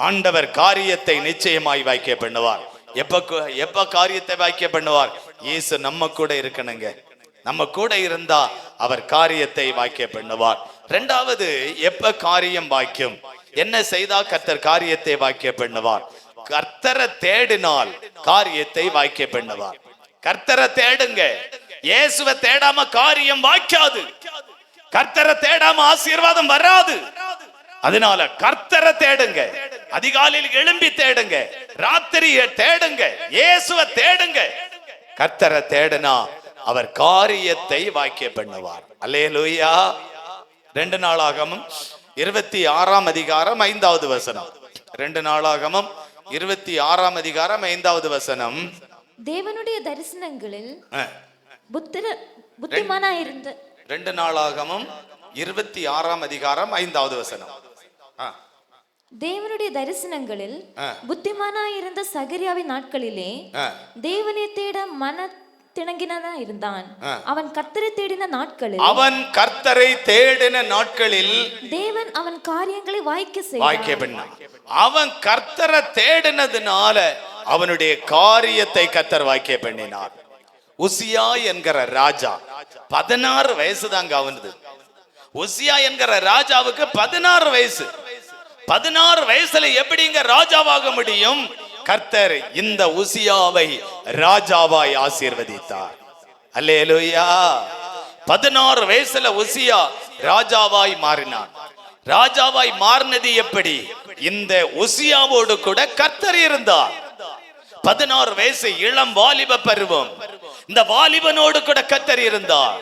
[SPEAKER 1] ஆண்டவர் காரியத்தை நிச்சயமாய் வாக்கிய பண்ணுவார். எப்ப காரியத்தை வாக்கிய பண்ணுவார்? இயேசு நம்ம கூட இருக்கணுங்க. நம்ம கூட இருந்தா அவர் காரியத்தை வாக்கிய பண்ணுவார். இரண்டாவது, எப்ப காரியம் வாக்கியம், என்ன செய்தா கர்த்தர் காரியத்தை வாக்கிய பண்ணுவார்? கர்த்தரை தேடினால் காரியத்தை வாக்கிய பண்ணுவார். கர்த்தரை தேடுங்க. இயேசுவை தேடாம காரியம் வாய்க்காது. கர்த்தரை தேடாம ஆசீர்வாதம் வராது. அதனால கர்த்தரை தேடுங்க. அதிகாலையில் எழும்பி தேடுங்க, ராத்திரியை தேடுங்க, இயேசுவை தேடுங்க. கர்த்தரை தேடினா அவர் காரியத்தை வாக்கிய பண்ணுவார். அல்லேலூயா. 2 நாளாகமம் 26ஆம் அதிகாரம் 5வது வசனம். 2 நாளாகமம் 26ஆம் அதிகாரம் 5வது வசனம்.
[SPEAKER 2] தேவனுடைய தரிசனங்களில் புத்திமானாயிருந்த
[SPEAKER 1] 2 நாளாகமம் 26ஆம் அதிகாரம் 5வது வசனம்.
[SPEAKER 2] தேவனுடைய தரிசனங்களில் புத்திமானாயிருந்த சகரியாவின் நாட்களிலே தேவனை தேட மன திணங்கினதா இருந்தான். அவன் கர்த்தரை தேடின நாட்களில்,
[SPEAKER 1] அவன் கர்த்தரை தேடின நாட்களில்
[SPEAKER 2] தேவன் அவன் காரியங்களை வாய்க்க
[SPEAKER 1] பண்ணான். அவன் கர்த்தரை தேடினதுனால அவனுடைய காரியத்தை கர்த்தர் வாக்கிய பண்ணினார். உசியா என்கிற ராஜா 16 வயசு தாங்க அவனது. உசியா என்கிற ராஜாவுக்கு 16 வயசு. 16 வயசுல எப்படிங்க ராஜாவாக முடியும்? கர்த்தர் இந்த உசியாவை ராஜாவாய் ஆசீர்வதித்தார். அல்லேலூயா. 16 வயசுல உசியா ராஜாவாய் மாறினான். ராஜாவாய் மாறினது எப்படி? இந்த உசியாவோடு கூட கர்த்தர் இருந்தார். 16 வயசு இளம் வாலிப பருவம். இந்த வாலிபனோடு கூட கர்த்தர் இருந்தார்.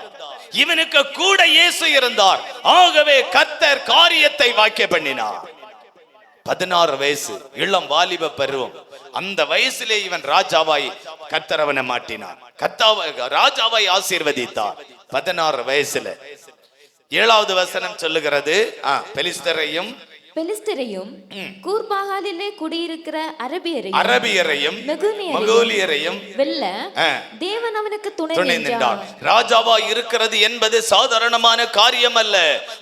[SPEAKER 1] இவனுக்கு கூட இயேசு இருந்தார். ஆகவே கர்த்தர் காரியத்தை வாக்கிய பண்ணினார். 16 வயசு இளம் வாலிப பருவம். அந்த வயசிலே இவன் ராஜாவாய் கர்த்தர் அவனை மாட்டினார். ராஜாவாய் ஆசீர்வதித்தார் 16 வயசுல. 7வது வசனம் சொல்லுகிறது, பெலிஸ்தரையும்
[SPEAKER 2] பெலிஸ்தரையும் கூர்பாகாலிலே குடியிருக்கிற
[SPEAKER 1] அரபியரையும் மகோலியரையும்
[SPEAKER 2] வெல்ல தேவன் அவனுக்கு துணை
[SPEAKER 1] நின்றார். ராஜாவா இருக்கிறது என்பது சாதாரணமான காரியம் அல்ல.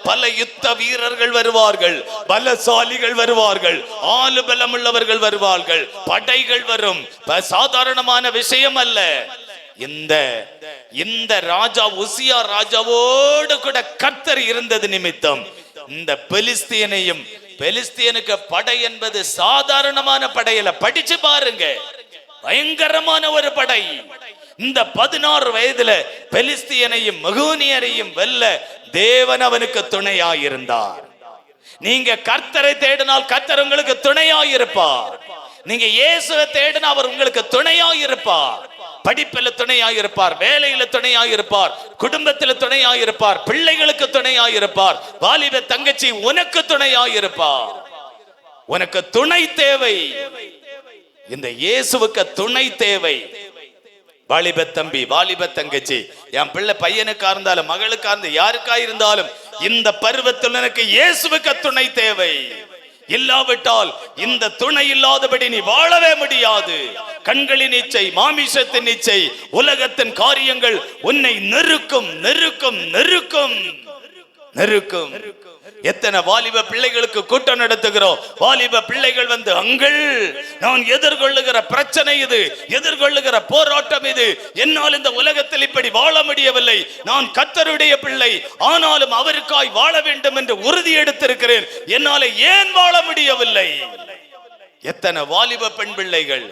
[SPEAKER 1] பல யுத்த வீரர்கள் வருவார்கள், பலசாலிகள் வருவார்கள், ஆளுபலம் உள்ளவர்கள் வருவார்கள், படைகள் வரும். சாதாரணமான விஷயம் அல்ல. இந்த ராஜா உசியா ராஜாவோடு கூட கர்த்தர் இருந்தது நிமித்தம் இந்த பெலிஸ்தியனுக்கு படை என்பது சாதாரணமான படையில. படிச்சு பாருங்க, பயங்கரமான ஒரு படை. இந்த 16 வயதுல பெலிஸ்தியனையும் மகோனியரையும் வெல்ல தேவன் அவனுக்கு துணையாயிருந்தார். நீங்க கர்த்தரை தேடினால் கர்த்தர் உங்களுக்கு துணையாயிருப்பார். நீங்க இயேசுவை தேடினா அவர் உங்களுக்கு துணையாயிருப்பார். படிப்பில துணையாயிருப்பார், வேலையில துணையாயிருப்பார், குடும்பத்தில் துணையாயிருப்பார், பிள்ளைகளுக்கு துணையாயிருப்பார். வாலிப தங்கச்சி உனக்கு துணையாயிருப்பார். உனக்கு துணை தேவை. இந்த இயேசுவுக்கு துணை தேவை. வாலிப தம்பி, வாலிப தங்கச்சி, என் பிள்ளை பையனுக்கா இருந்தாலும் மகளுக்கா இருந்தாலும் யாருக்கா இருந்தாலும் இந்த பருவத்தில் எனக்கு இயேசுவுக்கு துணை தேவை. இல்லாவிட்டால் இந்த துணை இல்லாதபடி நீ வாழவே முடியாது. கண்களின் இச்சை, மாமிசத்தின் இச்சை, உலகத்தின் காரியங்கள் உன்னை நெருக்கும் நெருக்கும் நெருக்கும் நெருக்கும். எத்தனை வாலிப பிள்ளைகளுக்கு கூட்டம் நடத்துகிறோம். வாலிப பிள்ளைகள் வந்து, அங்கள் நான் எதிர்கொள்ளுகிற பிரச்சனை இது, எதிர்கொள்ளுகிற போராட்டம் இது, என்னால் இந்த உலகத்தில் இப்படி வாழ முடியவில்லை. நான் கர்த்தருடைய பிள்ளை, ஆனாலும் அவருக்காய் வாழ வேண்டும் என்று உறுதி எடுத்திருக்கிறேன். என்னால ஏன் வாழ முடியவில்லை? எத்தனை வாலிப பெண் பிள்ளைகள்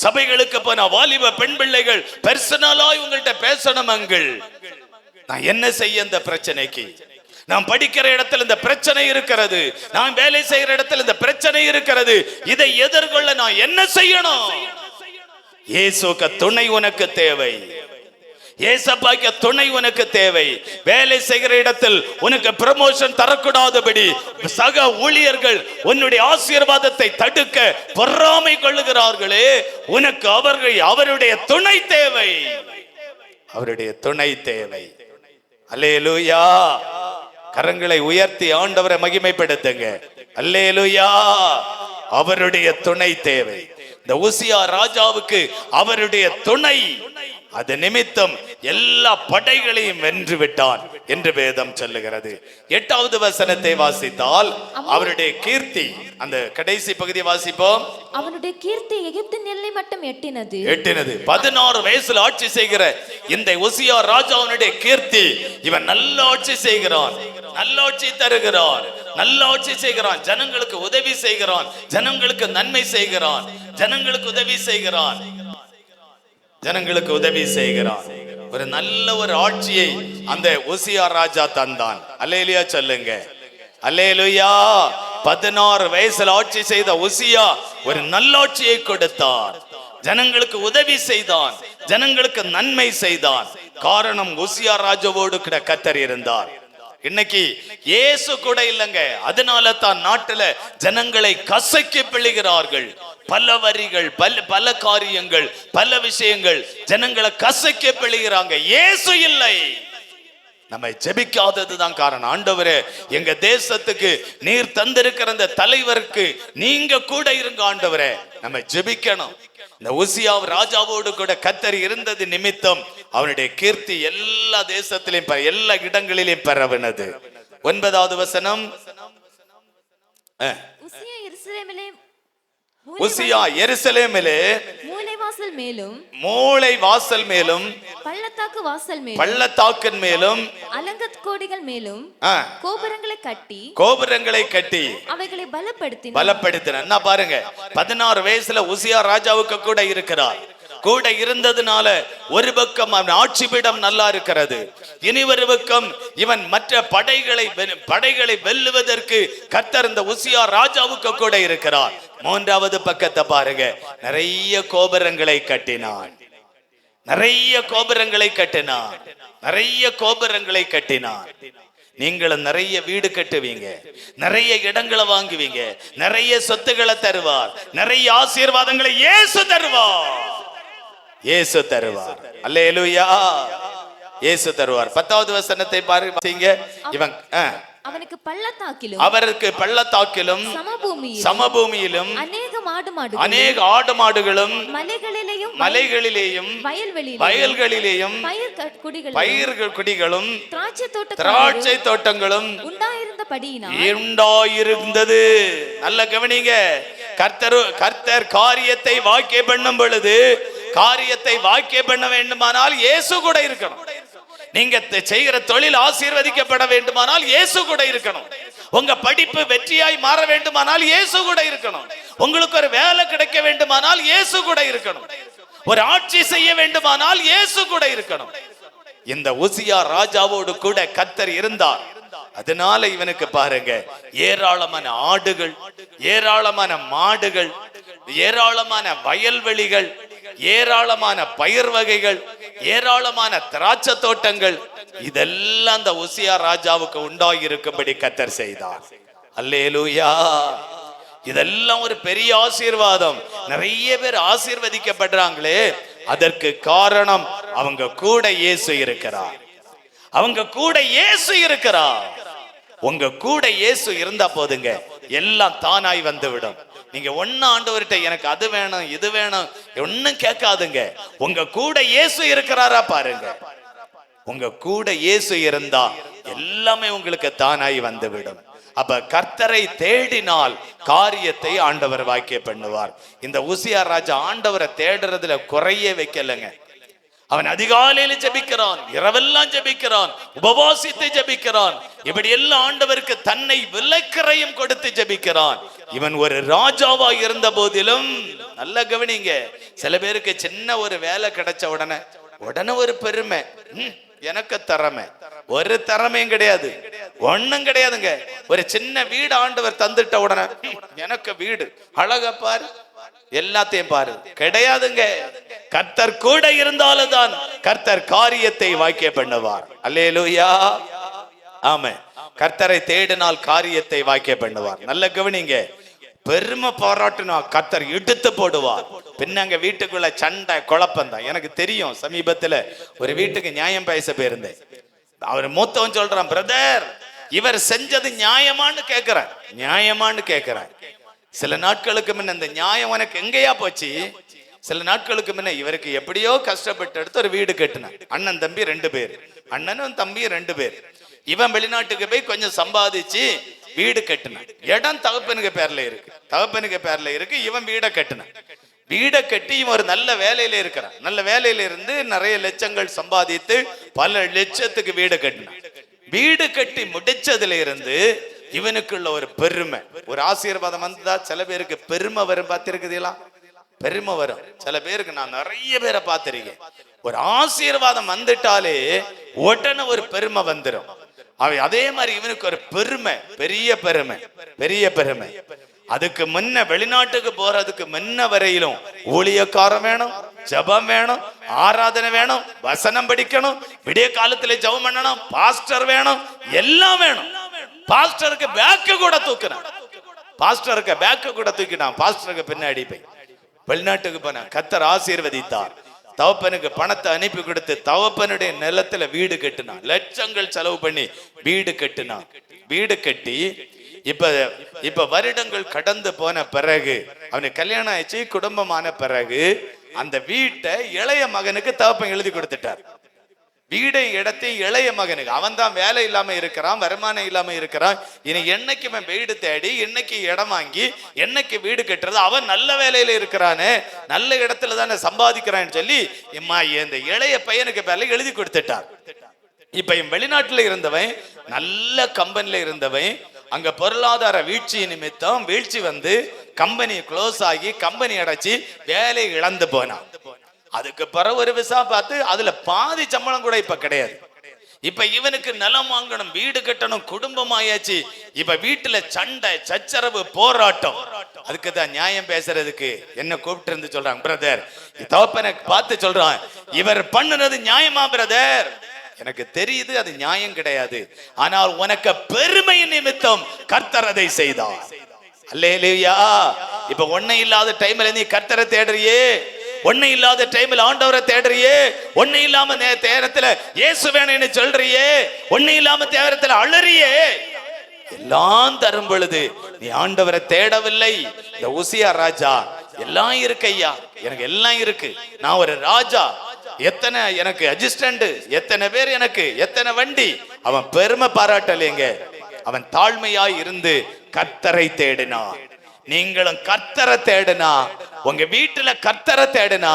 [SPEAKER 1] சபைகளுக்கு போன வாலிப பெண் பிள்ளைகள் பர்சனலாய் உங்கள்கிட்ட பேசணும். அங்கள் நான் என்ன செய்ய இந்த பிரச்சனைக்கு? நான் படிக்கிற இடத்துல இந்த பிரச்சனை இருக்கிறது, நான் வேலை செய்கிற இடத்துல இந்த பிரச்சனை இருக்கிறது, இதை எதிர்கொள்ள நான் என்ன செய்யணும்? இயேசுவுக்கு துணை உனக்கு தேவை. இயேசப்பாக்கு துணை உனக்கு தேவை. வேலை செய்கிற இடத்தில் உனக்கு ப்ரமோஷன் தரக்கூடாதபடி சக ஊழியர்கள் உன்னுடைய ஆசீர்வாதத்தை தடுக்க பொறாமை கொள்ளுகிறார்களே, உனக்கு அவருடைய துணை தேவை. அவருடைய துணை தேவை. அல்லேலூயா. கரங்களை உயர்த்தி ஆண்டவரை மகிமைப்படுத்துங்க. அல்லேலூயா. அவருடைய துணை தேவை. இந்த உசியா ராஜாவுக்கு அவருடைய துணை, அது நிமித்தம் எல்லா படைகளையும் வென்று விட்டான் என்று வேதம் சொல்லுகிறது. 8வது வசனத்தை வாசித்தால் அவருடைய கீர்த்தி, அந்த கடைசி பகுதியை வாசிப்போம்.
[SPEAKER 2] அவனுடைய கீர்த்தி எகிப்தின் எல்லை மட்டும் எட்டினது.
[SPEAKER 1] 16 வயசுல ஆட்சி செய்கிற இந்த உசியா ராஜாவுடைய கீர்த்தி, இவன் நல்ல ஆட்சி செய்கிறான், நல்ல ஆட்சி தருகிறான், நல்ல ஆட்சி செய்கிறான், ஜனங்களுக்கு உதவி செய்கிறான், ஜனங்களுக்கு நன்மை செய்கிறான், ஜனங்களுக்கு உதவி செய்கிறான், ஜனங்களுக்கு உதவி செய்கிறான். ஒரு நல்ல ஒரு ஆட்சியை அந்த உசியா ராஜா தந்தான். அல்லேலூயா சொல்லுங்க. அல்லேலூயா. 16 வயசுல ஆட்சி செய்த உசியா ஒரு நல்லாட்சியை கொடுத்தார். ஜனங்களுக்கு உதவி செய்தான், ஜனங்களுக்கு நன்மை செய்தான். காரணம் உசியா ராஜாவோடு கூட கர்த்தர் இருந்தார். இன்னைக்கு இயேசு கூட இல்லைங்க, அதனால தான் நாட்டுல ஜனங்களை கசக்கி பிழிகிறார்கள். பல வரிகள், பல காரியங்கள், பல விஷயங்கள் ஜனங்களை கசக்கி பிழிகிறாங்க. இயேசு இல்லை. நம்ம ஜெபிக்காததுதான் காரணம். ஆண்டவரே, எங்க தேசத்துக்கு நீர் தந்திருக்கிற அந்த தலைவருக்கு நீங்க கூட இருங்க ஆண்டவரே. நம்ம ஜெபிக்கணும். இந்த உசியா ராஜாவோடு கூட கர்த்தர் இருந்தது நிமித்தம் அவனுடைய கீர்த்தி எல்லா தேசத்திலும் எல்லா இடங்களிலும் பரவினது. 9வது வசனம். உசியா எருசலேமிலே மூலை வாசல் மேலும் பள்ளத்தாக்கின் மேலும்
[SPEAKER 2] அலங்கக்கோடிகள் மேலும்
[SPEAKER 1] கோபுரங்களை கட்டி
[SPEAKER 2] அவைகளை
[SPEAKER 1] பலப்படுத்தின. பாருங்க, 16 வயசுல உசியா ராஜாவுக்கு கூட இருக்கிறார். கூட இருந்ததுனால ஒரு பக்கம் அவன் ஆட்சி பீடம் நல்லா இருக்கிறது, இனி ஒரு பக்கம் இவன் மற்ற படைகளை வெல்லுவதற்கு கர்த்தர் இந்த உசியா ராஜாவுக்கு கூட இருக்கிறார். 3வது பக்கத்தை பாருங்க, நிறைய கோபுரங்களை கட்டினான், நிறைய கோபுரங்களை கட்டினான், நிறைய கோபுரங்களை கட்டினான். நீங்களும் நிறைய வீடு கட்டுவீங்க, நிறைய இடங்களை வாங்குவீங்க, நிறைய சொத்துக்களை தருவார், நிறைய ஆசீர்வாதங்களை இயேசு தருவார். இயேசு தருவார். அல்லேலூயா. இயேசு தருவார். 10வது வசனத்தை பாருங்க. இவன்
[SPEAKER 2] அவனுக்கு பள்ளத்தாக்கிலும்
[SPEAKER 1] சமபூமியிலும் அநேக ஆடு மாடுகளும் மலைகளிலேயும் வயல்களிலேயும் பயிர் குடிகளும் திராட்சை தோட்டங்களும் உண்டாயிருந்தது. நல்ல கவனிங்க. கர்த்தர் காரியத்தை வாக்கிய பண்ணும் பொழுது காரியத்தை வாக்கிய பண்ண வேண்டுமானால் இயேசு கூட இருக்கணும். நீங்க செய்கிற தொழில் ஆசீர்வதிக்கப்பட வேண்டுமானால் இயேசு கூட இருக்கணும். உங்க படிப்பு வெற்றியாய் மாற வேண்டுமானால் இயேசு கூட இருக்கணும். உங்களுக்கு ஒரு வேலை கிடைக்க வேண்டுமானால் இயேசு கூட இருக்கணும். ஒரு ஆட்சி செய்ய வேண்டுமானால் இயேசு கூட இருக்கணும். இந்த உசியா ராஜாவோடு கூட கர்த்தர் இருந்தார். அதனால இவனுக்கு பாருங்க, ஏராளமான ஆடுகள், ஏராளமான மாடுகள், ஏராளமான வயல்வெளிகள், ஏராளமான பயிர் வகைகள், ஏராளமான திராட்சை தோட்டங்கள், இதெல்லாம் அந்த உசியா ராஜாவுக்கு உண்டாயிருக்கும்படி கர்த்தர் செய்தார். அல்லேலூயா. இதெல்லாம் ஒரு பெரிய ஆசீர்வாதம். நிறைய பேர் ஆசீர்வதிக்கப்படுறாங்களே, அதற்கு காரணம் அவங்க கூட இயேசு இருக்கிறார். அவங்க கூட இயேசு இருக்கிறார். உங்க கூட இயேசு இருந்தா போதுங்க, எல்லாம் தானாய் வந்து விடும். நீங்க ஒன்னு ஆண்டவர்கிட்ட எனக்கு அது வேணும் இது வேணும் ஒன்னும் கேட்காதுங்க. உங்க கூட இயேசு இருக்கிறாரா பாருங்க. உங்க கூட இயேசு இருந்தா எல்லாமே உங்களுக்கு தானாய் வந்து விடும். அப்ப கர்த்தரை தேடினால் காரியத்தை ஆண்டவர் வாக்கிய பண்ணுவார். இந்த உசியா ராஜா ஆண்டவரை தேடுறதுல குறைய வைக்கலங்க. அவன் அதிகாலையில ஜெபிக்கிறான், இரவெல்லாம் ஜெபிக்கிறான், உபவாசித்து ஜெபிக்கிறான். இப்படி எல்லாம் ஆண்டவருக்கு தன்னை விலைக்கிறையும் கொடுத்து ஜெபிக்கிறான். இவன் ஒரு ராஜாவா இருந்த போதிலும், நல்ல கவனிங்க, சில பேருக்கு சின்ன ஒரு வேலை கிடைச்ச உடனே ஒரு பெருமை, எனக்கு திறமை, ஒரு திறமையும் கிடையாது, ஒண்ணும் கிடையாதுங்க. ஒரு சின்ன வீடு ஆண்டவர் தந்துட்ட உடனே எனக்கு வீடு அழகா பாரு, எல்லாத்தையும் பாரு, கிடையாதுங்க. கர்த்தர் கூட இருந்தாலும் தான் கர்த்தர் காரியத்தை வாக்கிய பண்ணுவார். அல்லேலூயா. ஆமென். கர்த்தரை தேடினால் காரியத்தை வாக்கிய பண்ணுவார். நல்ல கவனிங்க. பெருமை பாராட்டுனா கர்த்தர் இழுத்து போடுவார். பின்னங்க வீட்டுக்குள்ள சண்டை குழப்பம் தான். எனக்கு தெரியும், சமீபத்துல ஒரு வீட்டுக்கு நியாயம் பேச போயிருந்தேன். அவர் மூத்தவன் சொல்றான், பிரதர் இவர் செஞ்சது நியாயமான்னு கேட்கிறேன், நியாயமான்னு கேட்கிறேன். சில நாட்களுக்கு முன்ன இந்த நியாயம் உனக்கு எங்கேயா போச்சு? சில நாட்களுக்கு முன்ன இவருக்கு எப்படியோ கஷ்டப்பட்டு எடுத்து ஒரு வீடு கட்டினான். அண்ணன் தம்பி 2 பேர், அண்ணனும் தம்பியும் 2 பேர். இவன் வெளிநாட்டுக்கு போய் கொஞ்சம் சம்பாதிச்சு வீடு கட்டினான். இடம் தகப்பனுக்கு பேர்ல இருக்கு, தகப்பனுக்கு பேர்ல இருக்கு. இவன் வீடை கட்டினான். வீடை கட்டி இவன் ஒரு நல்ல வேலையில இருக்கிறான். நல்ல வேலையில இருந்து நிறைய லட்சங்கள் சம்பாதித்து பல லட்சத்துக்கு வீடு கட்டினான். வீடு கட்டி முடிச்சதுல இருந்து இவனுக்குள்ள ஒரு பெருமை, ஒரு ஆசீர்வாதம் வந்ததா. சில பேருக்கு பெருமை வரும், பார்த்திருக்குதா? பெருமை வரும் சில பேருக்கு. நான் நிறைய பேரை பார்த்திருக்கேன். ஒரு ஆசீர்வாதம் வந்துட்டாலே உடனே ஒரு பெருமை வந்துடும். அதே மாதிரி இவனுக்கு ஒரு பெருமை, பெரிய பெருமை, பெரிய பெருமை. அதுக்கு முன்ன வெளிநாட்டுக்கு போறதுக்கு முன்ன வரையிலும் ஊழியக்காரன் வேணும், ஜபம் வேணும், ஆராதனை வேணும், வசனம் படிக்கணும், விடிய காலத்துல ஜபம் பண்ணணும், பாஸ்டர் வேணும், எல்லாம் வேணும். பாஸ்டருக்கு பேக்கு கூட தூக்கினான், பாஸ்டருக்கு பேக்கு கூட தூக்கினான். பாஸ்டருக்கு பின்னாடி போய் வெளிநாட்டுக்கு போன கர்த்தர் ஆசீர்வதித்தார். தகப்பனுக்கு பணத்தை அனுப்பி கொடுத்து தகப்பனுடைய நிலத்துல வீடு கட்டினான். லட்சங்கள் செலவு பண்ணி வீடு கட்டினான். வீடு கட்டி இப்ப வருடங்கள் கடந்து போன பிறகு, அவனுக்கு கல்யாணம் ஆயிடுச்சு, குடும்பமான பிறகு அந்த வீட்டை இளைய மகனுக்கு தகப்பன் எழுதி கொடுத்துட்டார். வீடை இடத்தையும் இளைய மகனுக்கு. அவன் தான் வேலை இல்லாம இருக்கிறான், வருமானம் இல்லாம இருக்கிறான். இனி என்னைக்கு வீடு தேடி, என்னைக்கு இடம் வாங்கி, என்னைக்கு வீடு கட்டுறது? அவன் நல்ல வேலையில இருக்கிறானே, நல்ல இடத்துல தானே சம்பாதிக்கிறான்னு சொல்லி இந்த இளைய பையனுக்கு பேர்ல எழுதி கொடுத்துட்டார். இப்ப வெளிநாட்டுல இருந்தவன், நல்ல கம்பெனில இருந்தவன், அங்க பொருளாதார வீழ்ச்சி நிமித்தம் வீழ்ச்சி வந்து கம்பெனி க்ளோஸ் ஆகி கம்பெனி அடைச்சி வேலை இழந்து போனான். அதுக்கு பிறகு ஒரு விசா பார்த்து அதுல பாதி சம்பளம் கூட இப்ப கிடையாது. இப்ப இவனுக்கு நிலம் வாங்கணும், வீடு கட்டணும், குடும்பம் ஆயாச்சு. இப்ப வீட்டுல சண்டை, சச்சரவு, போராட்டம். அதுக்குதான் நியாயம் பேசுறதுக்கு என்ன கூப்பிட்டு இருந்து சொல்றாங்க, பிரதர் தகப்பனை பார்த்து சொல்றான், இவர் பண்ணுனது நியாயமா பிரதர்? எனக்கு தெரியுது அது நியாயம் கிடையாது, ஆனால் உனக்கு பெருமை நிமித்தம் கர்த்தர் அதை செய்தார். அல்லேலூயா. இப்ப ஒண்ணே இல்லாத டைம்ல நீ கர்த்தரை தேடுறியே, ஒண்ணு இல்லாத டைம்ல ஆண்டவரை தேடுறியே, ஒண்ணு இல்லாம நேரத்துல இயேசு வேணும்னு சொல்றியே, ஒண்ணு இல்லாம தேவரத்துல அழறியே, எல்லாம் தரும் பொழுது நீ ஆண்டவரை தேடவில்லை. இந்த உசியா ராஜா எல்லாம் இருக்கு ஐயா, எனக்கு எல்லாம் இருக்கு, நான் ஒரு ராஜா, எத்தனை எனக்கு அசிஸ்டன்ட், எத்தனை பேர் எனக்கு, எத்தனை வண்டி. அவன் பெருமை பாராட்டலைங்க, அவன் தாழ்மையாய் இருந்து கர்த்தரை தேடினான். நீங்களும் கர்த்தரை தேடினா, உங்க வீட்டுல கர்த்தரை தேடினா,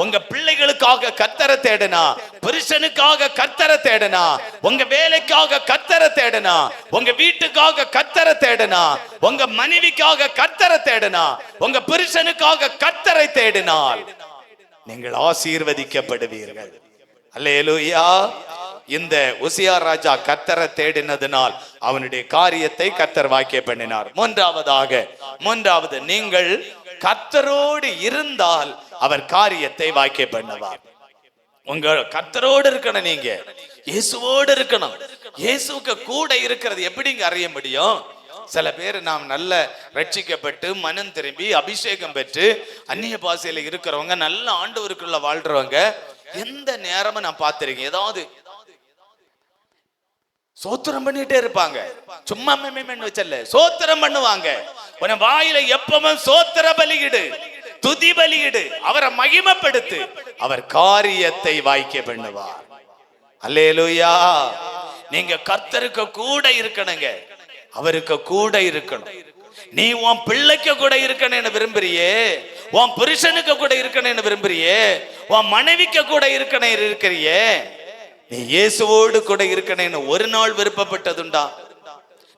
[SPEAKER 1] உங்க பிள்ளைகளுக்காக கர்த்தரை தேடினா, புருஷனுக்காக கர்த்தரை தேடினா, உங்க வேலைக்காக கர்த்தரை தேடினா, உங்க வீட்டுக்காக கர்த்தரை தேடினா, உங்க மனைவிக்காக கர்த்தரை தேடினா, உங்க புருஷனுக்காக கர்த்தரை தேடினால் நீங்கள் ஆசீர்வதிக்கப்படுவீர்கள். அல்லேலூயா. இந்த உசியா ராஜா கர்த்தரை தேடினதினால் அவனுடைய காரியத்தை கர்த்தர் வாக்கிய பண்ணினார். மூன்றாவது நீங்கள் கர்த்தரோடு இருந்தால் அவர் காரியத்தை வாக்கிய பண்ணுவார். உங்க கர்த்தரோடு இருக்கணும், நீங்க இயேசுவோடு இருக்கணும். இயேசுக்கு கூட இருக்கிறது எப்படிங்க அறிய முடியும்? சில பேர் நாம் நல்ல ரட்சிக்கப்பட்டு மனம் திரும்பி அபிஷேகம் பெற்று அந்நிய பாஷையில இருக்கிறவங்க, நல்ல ஆண்டவருக்குள்ள வாழ்றவங்க, எந்த நேரமும் நான் பார்த்திருக்கேன், ஏதாவது சோத்திரம் பண்ணிட்டே இருப்பாங்க. சும்மா வச்சல சோத்திரம் பண்ணுவாங்க. உன வாயில எப்பவும் சோத்திர பலியிடு, துதி பலியிடு, அவரை மகிமைப்படுத்து, அவர் காரியத்தை வாய்க்க பண்ணுவார். அல்லேலூயா. நீங்க கர்த்தருக்கு கூட இருக்கணுங்க, அவருக்கு கூட இருக்கணும். நீ உன் பிள்ளைக்கு கூட இருக்கணும்னு விரும்புறியே, உன் புருஷனுக்கு கூட இருக்கணும்னு விரும்புறியே, உன் மனைவிக்கு கூட இருக்கணும் இருக்கிறியே, நீ இயேசுவோடு கூட இருக்கணும்னு ஒரு நாள் விருப்பப்பட்டதுண்டா?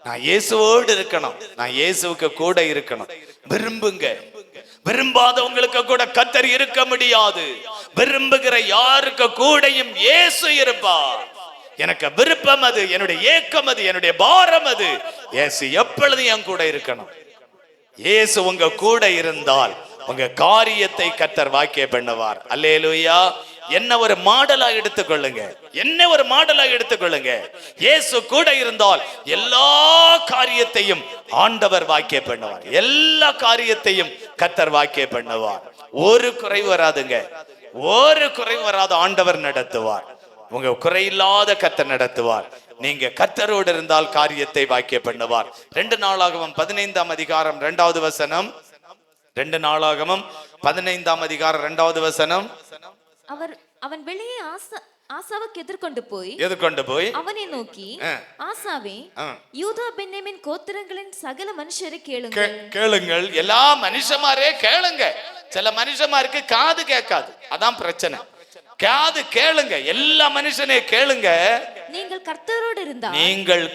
[SPEAKER 1] நான் இயேசுவோடு இருக்கணும், நான் இயேசுவுக்கு கூட இருக்கணும். விரும்புங்க. விரும்பாதவங்களுக்கு கூட கர்த்தர் இருக்க முடியாது. விரும்புகிற யாருக்கு கூடயும் இயேசு இருப்பார். எனக்கு விருப்பம் அது, என்னுடைய ஏக்கம் அது, என்னுடைய பாரம் அது. இயேசு எப்பொழுதும் என் கூட இருக்கணும். இயேசு உங்க கூட இருந்தால் உங்க காரியத்தை கர்த்தர் வாக்கிய பண்ணுவார். அல்லேலூயா. என்ன ஒரு மாடலா எடுத்துக்கொள்ளுங்க, என்ன ஒரு மாடலா எடுத்துக்கொள்ளுங்க. இயேசு கூட இருந்தால் எல்லா காரியத்தையும் ஆண்டவர் வாக்கிய பண்ணுவார். எல்லா காரியத்தையும் கர்த்தர் வாக்கிய பண்ணுவார். ஒரு குறைவு வராதுங்க, ஒரு குறைவு வராது. ஆண்டவர் நடத்துவார். உங்க குறையில்லாத கர்த்தர் நடத்துவார். நீங்க கர்த்தரோடு இருந்தால் காரியத்தை வாக்கிய பண்ணுவார். 2 நாளாகமம் 15ஆம் அதிகாரம் 2வது வசனம். 2 நாளாகமம் 15ஆம் அதிகாரம் 2வது வசனம்.
[SPEAKER 2] அவன் வெளியே ஆசாவுக்கு எதிர்கொண்டு போய் அவனை நோக்கி, ஆசாவே, யூதா பென்யமீன் கோத்திரங்களின் சகல மனுஷரை கேளுங்கள்.
[SPEAKER 1] எல்லா மனுஷமாரே கேளுங்க. சில மனுஷமாருக்கு காது கேட்காது, அதான் பிரச்சனை. காது கேளுங்க, எல்லா மனுஷனே கேளுங்க.
[SPEAKER 2] நீங்கள்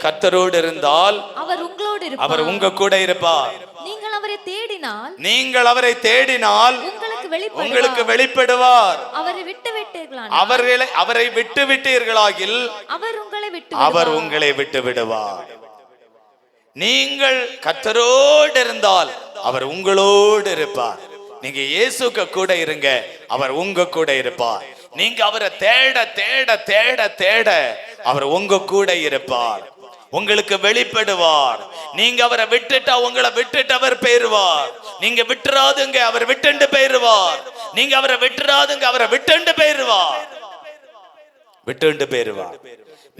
[SPEAKER 2] கர்த்தரோடு
[SPEAKER 1] இருந்தால் அவர் உங்க கூட இருப்பார்.
[SPEAKER 2] நீங்கள் அவரை தேடினால்
[SPEAKER 1] உங்களுக்கு வெளிப்படுவார்.
[SPEAKER 2] அவரை
[SPEAKER 1] விட்டு விட்டீர்களாகில் அவர் உங்களை விட்டு விடுவார். நீங்கள் கர்த்தரோடு இருந்தால் அவர் உங்களோடு இருப்பார். நீங்க இயேசுக்கு கூட இருங்க, அவர் உங்க கூட இருப்பார். நீங்க அவரை தேட தேட தேட தேட அவர் உங்க கூட இருப்பார், உங்களுக்கு வெளிப்படுவார். நீங்க அவரை விட்டுட்டா உங்களை விட்டுட்டு அவர் போயிருவார். நீங்க விட்டுறாதுங்க, அவர் விட்டுண்டு போயிருவார். நீங்க அவரை விட்டுறாதுங்க, அவரை விட்டுண்டு போயிருவார்.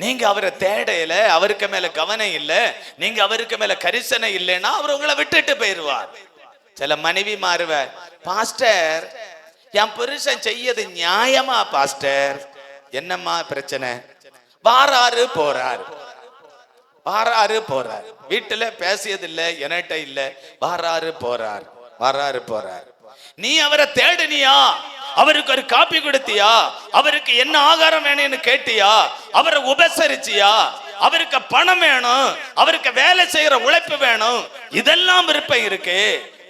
[SPEAKER 1] நீங்க அவரை தேடையில, அவருக்கு மேல கவனம் இல்ல, நீங்க அவருக்கு மேல கரிசனை இல்லைன்னா அவர் உங்களை விட்டுட்டு போயிருவார். சில மனைவி மாறுவ, பாஸ்டர் என் புருஷன் செய்யது நியாயமா பாஸ்டர்? என்னம்மா பிரச்சனை? வாராரு போறார், வீட்டுல பேசியது இல்ல, என்கிட்ட இல்ல, வாராரு போறார். நீ அவரை தேடினியா? அவருக்கு ஒரு காப்பி கொடுத்தியா? அவருக்கு என்ன ஆகாரம் வேணும்னு கேட்டியா? அவரை உபசரிச்சியா? அவருக்கு பணம் வேணும், அவருக்கு வேலை செய்யற உழைப்பு வேணும், இதெல்லாம் விருப்பம் இருக்கு.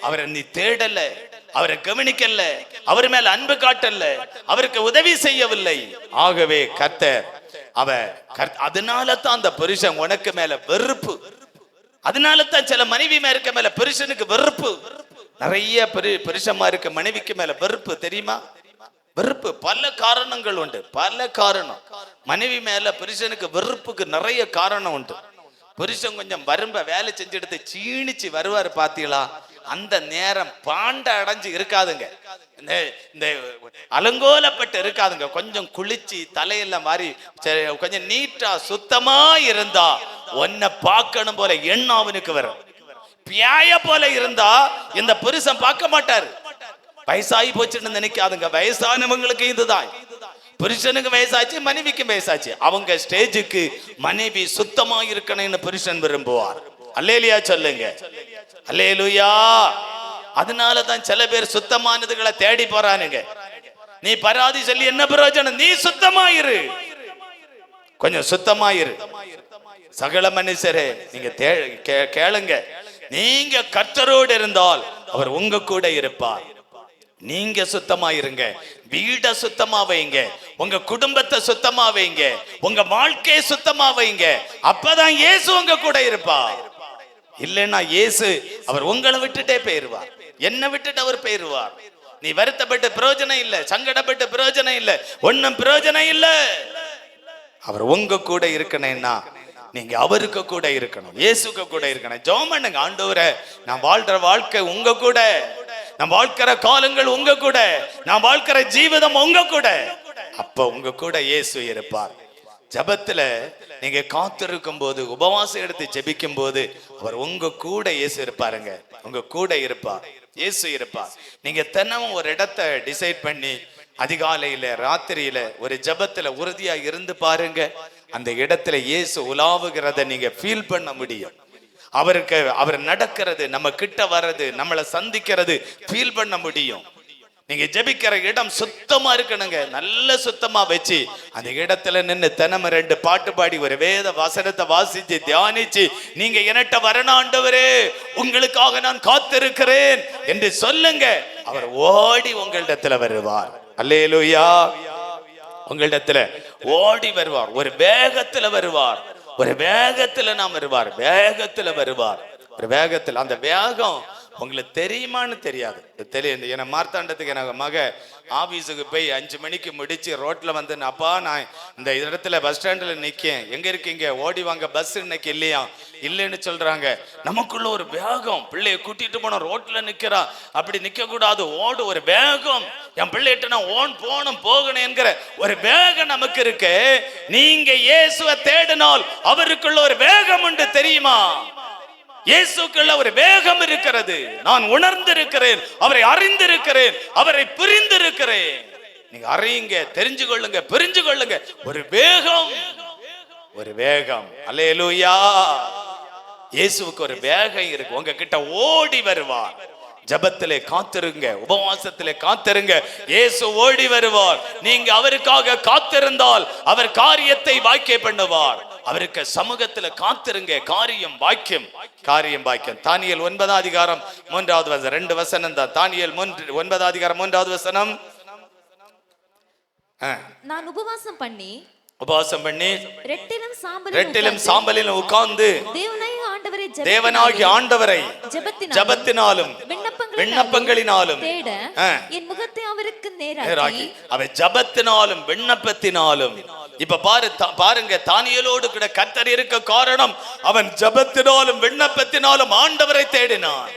[SPEAKER 1] அவரை நீ தேடல, அவரை கவனிக்கல, அவர் மேல அன்பு காட்டல, அவருக்கு உதவி செய்யவில்லை. ஆகவே கர்த்தர் அதனால தான் அந்த புருஷன் உனக்கு மேல வெறுப்பு. அதனால தான் சில மனைவி மேல புருஷனுக்கு வெறுப்பு. நிறைய புருஷன்மாருக்கு மனைவிக்கு மேல வெறுப்பு. தெரியுமா? வெறுப்பு பல காரணங்கள் உண்டு, பல காரணம். மனைவி மேல புருஷனுக்கு வெறுப்புக்கு நிறைய காரணம் உண்டு. புருஷன் கொஞ்சம் வரும்ப வேலை செஞ்சு எடுத்து சீனிச்சு வருவாரு பாத்தீங்களா, அந்த நேரம் பாண்ட அடைஞ்சு இருக்காதுங்க, இந்த அலங்கோலப்பட்டு இருக்காதுங்க. கொஞ்சம் குளிச்சு தலையெல்லாம் மாறி கொஞ்சம் நீட்டா சுத்தமா இருந்தா உன்னை பார்க்கணும் போல எண்ணம் அவனுக்கு வரும். பியாய போல இருந்தா இந்த புருஷன் பார்க்க மாட்டாரு. வயசாகி போச்சுன்னு நினைக்காதுங்க. வயசானவங்களுக்கு இதுதான். புருஷனுக்கு வயசாச்சு, மனைவிக்கு வயசாச்சு. அவங்க ஸ்டேஜுக்கு மனைவி சுத்தமா இருக்கணும்னு புருஷன் விரும்புவார். அல்லேலூயா சொல்லுங்க, அல்லேலூயா. அதனாலதான் சில பேர் சுத்தமானதுகளை தேடி போறானுங்க. நீ பராதி சொல்லி என்ன பிரயோஜனம்? நீ சுத்தமாயிரு, கொஞ்சம் சுத்தமாயிரு. சகல மனுஷரே நீங்க கேளுங்க, நீங்க கர்த்தரோடு இருந்தால் அவர் உங்க கூட இருப்பார். நீங்க சுத்தமா இருங்க, வீட சுத்தமா வைங்க, உங்க குடும்பத்தை சுத்தமா வைங்க, உங்க வாழ்க்கையை சுத்தமா வைங்க. அப்பதான் இயேசு உங்க கூட இருப்பார். இல்லைன்னா இயேசு அவர் உங்களை விட்டுட்டே போயிருவார், என்ன விட்டுட்டு அவர் போயிருவார். நீ வருத்தப்பட்டு பிரயோஜனம் இல்ல, சங்கடப்பட்டு பிரயோஜனம் இல்ல, ஒன்னும் பிரயோஜனம் இல்ல. அவர் உங்க கூட இருக்கணும்னா நீங்க அவருக்கு கூட இருக்கணும், இயேசுக்கு கூட இருக்கணும். ஜெபம் பண்ணுங்க, ஆண்டவரே நான் வாழ்ற வாழ்க்கை உங்க கூட, நான் வாழ்க்கிற காலங்கள் உங்க கூட, நான் வாழ்க்கிற ஜீவிதம் உங்க கூட. அப்ப உங்க கூட இயேசு இருப்பார். ஜெபத்துல நீங்க காத்திருக்கும் போது, உபவாசம் எடுத்து ஜெபிக்கும் போது அவர் உங்க கூட இயேசு இருப்பாருங்க. உங்க கூட இருப்பார், இயேசு இருப்பார். நீங்க தினமும் ஒரு இடத்தை டிசைட் பண்ணி அதிகாலையில ராத்திரியில ஒரு ஜெபத்துல உறுதியா இருந்து பாருங்க. அந்த இடத்துல இயேசு உலாவுகிறத நீங்க ஃபீல் பண்ண முடியும். அவருக்கு அவர் நடக்கிறது, நம்ம கிட்ட வர்றது, நம்மளை சந்திக்கிறது ஃபீல் பண்ண முடியும். நீங்க ஜெபிக்கிற இடம் சுத்தமா இருக்கணுங்க, நல்ல சுத்தமா வச்சு அந்த இடத்துல நின்று தினமும் 2 பாட்டு பாடி ஒரு வேத வசனத்தை வாசிச்சு தியானிச்சு நீங்க என்கிட்ட வரணும் ஆண்டவரே, உங்களுக்காக நான் காத்திருக்கிறேன் என்று சொல்லுங்க. அவர் ஓடி உங்களிடத்துல வருவார். அல்லேலூயா. உங்களிடத்துல ஓடி வருவார், ஒரு வேகத்துல வருவார், ஒரு வேகத்துல நாம் வருவார், வேகத்துல வருவார், ஒரு வேகத்துல. அந்த வேகம் உங்களுக்கு தெரியுமான்னு தெரியாது, தெரியும். என மார்த்தாண்டத்துக்கு எனக்கு மக ஆபீஸுக்கு போய் 5 மணிக்கு முடிச்சு ரோட்ல வந்து, அப்பா நான் இந்த இடத்துல பஸ் ஸ்டாண்ட்ல நிக்கேன், எங்க இருக்கீங்க, ஓடி வாங்க, பஸ் இன்னைக்கு இல்லையா, இல்லைன்னு சொல்றாங்க. நமக்குள்ள ஒரு வேகம், பிள்ளைய கூட்டிட்டு போன ரோட்ல நிக்கிறா, அப்படி நிக்க கூடாது, ஓடு, ஒரு வேகம். என் பிள்ளைகிட்ட நான் போகணும் போகணும் என்கிற ஒரு வேகம் நமக்கு இருக்கு. நீங்க இயேசுவை தேடினால் அவருக்குள்ள ஒரு வேகம் உண்டு, தெரியுமா? இயேசுக்குள்ள ஒரு வேகம் இருக்கிறது. நான் உணர்ந்திருக்கிறேன், அவரை அறிந்திருக்கிறேன், அவரை புரிந்திருக்கிறேன். நீங்க அறியுங்க, தெரிஞ்சு கொள்ளுங்க, புரிஞ்சு கொள்ளுங்க. ஒரு வேகம், ஒரு வேகம். அல்லேலூயா. இயேசுவுக்கு ஒரு வேகம் இருக்கு, உங்ககிட்ட ஓடி வருவார். ஜெபத்திலே காத்திருங்க, உபவாசத்திலே காத்திருங்க, இயேசு ஓடி வருவார். நீங்க அவருக்காக காத்திருந்தால் அவர் காரியத்தை வாய்க்க பண்ணுவார். அவருக்கு சமூகத்துல காத்திருங்க, காரியம் வாக்கியம், காரியம் வாக்கியம். தானியேல் 9ஆம் அதிகாரம் 3வது வசனம், 2 வசனம் தான். தானியேல் 9ஆம் அதிகாரம் 3வது வசனம்.
[SPEAKER 2] நான் உபவாசம் பண்ணி
[SPEAKER 1] ரெட்டிலும் சாம்பலிலும் உட்கார்ந்து தேவனாகிய ஆண்டவரை ஜெபத்தினாலும் விண்ணப்பங்களினாலும்
[SPEAKER 2] என் முகத்தை அவருக்கு நேராக்கி,
[SPEAKER 1] அவை ஜெபத்தினாலும் விண்ணப்பத்தினாலும். இப்ப பாருங்க, தானியேலோடு கூட கர்த்தர் இருக்க காரணம் அவன் ஜெபத்தினாலும் விண்ணப்பத்தினாலும் ஆண்டவரை தேடினான்.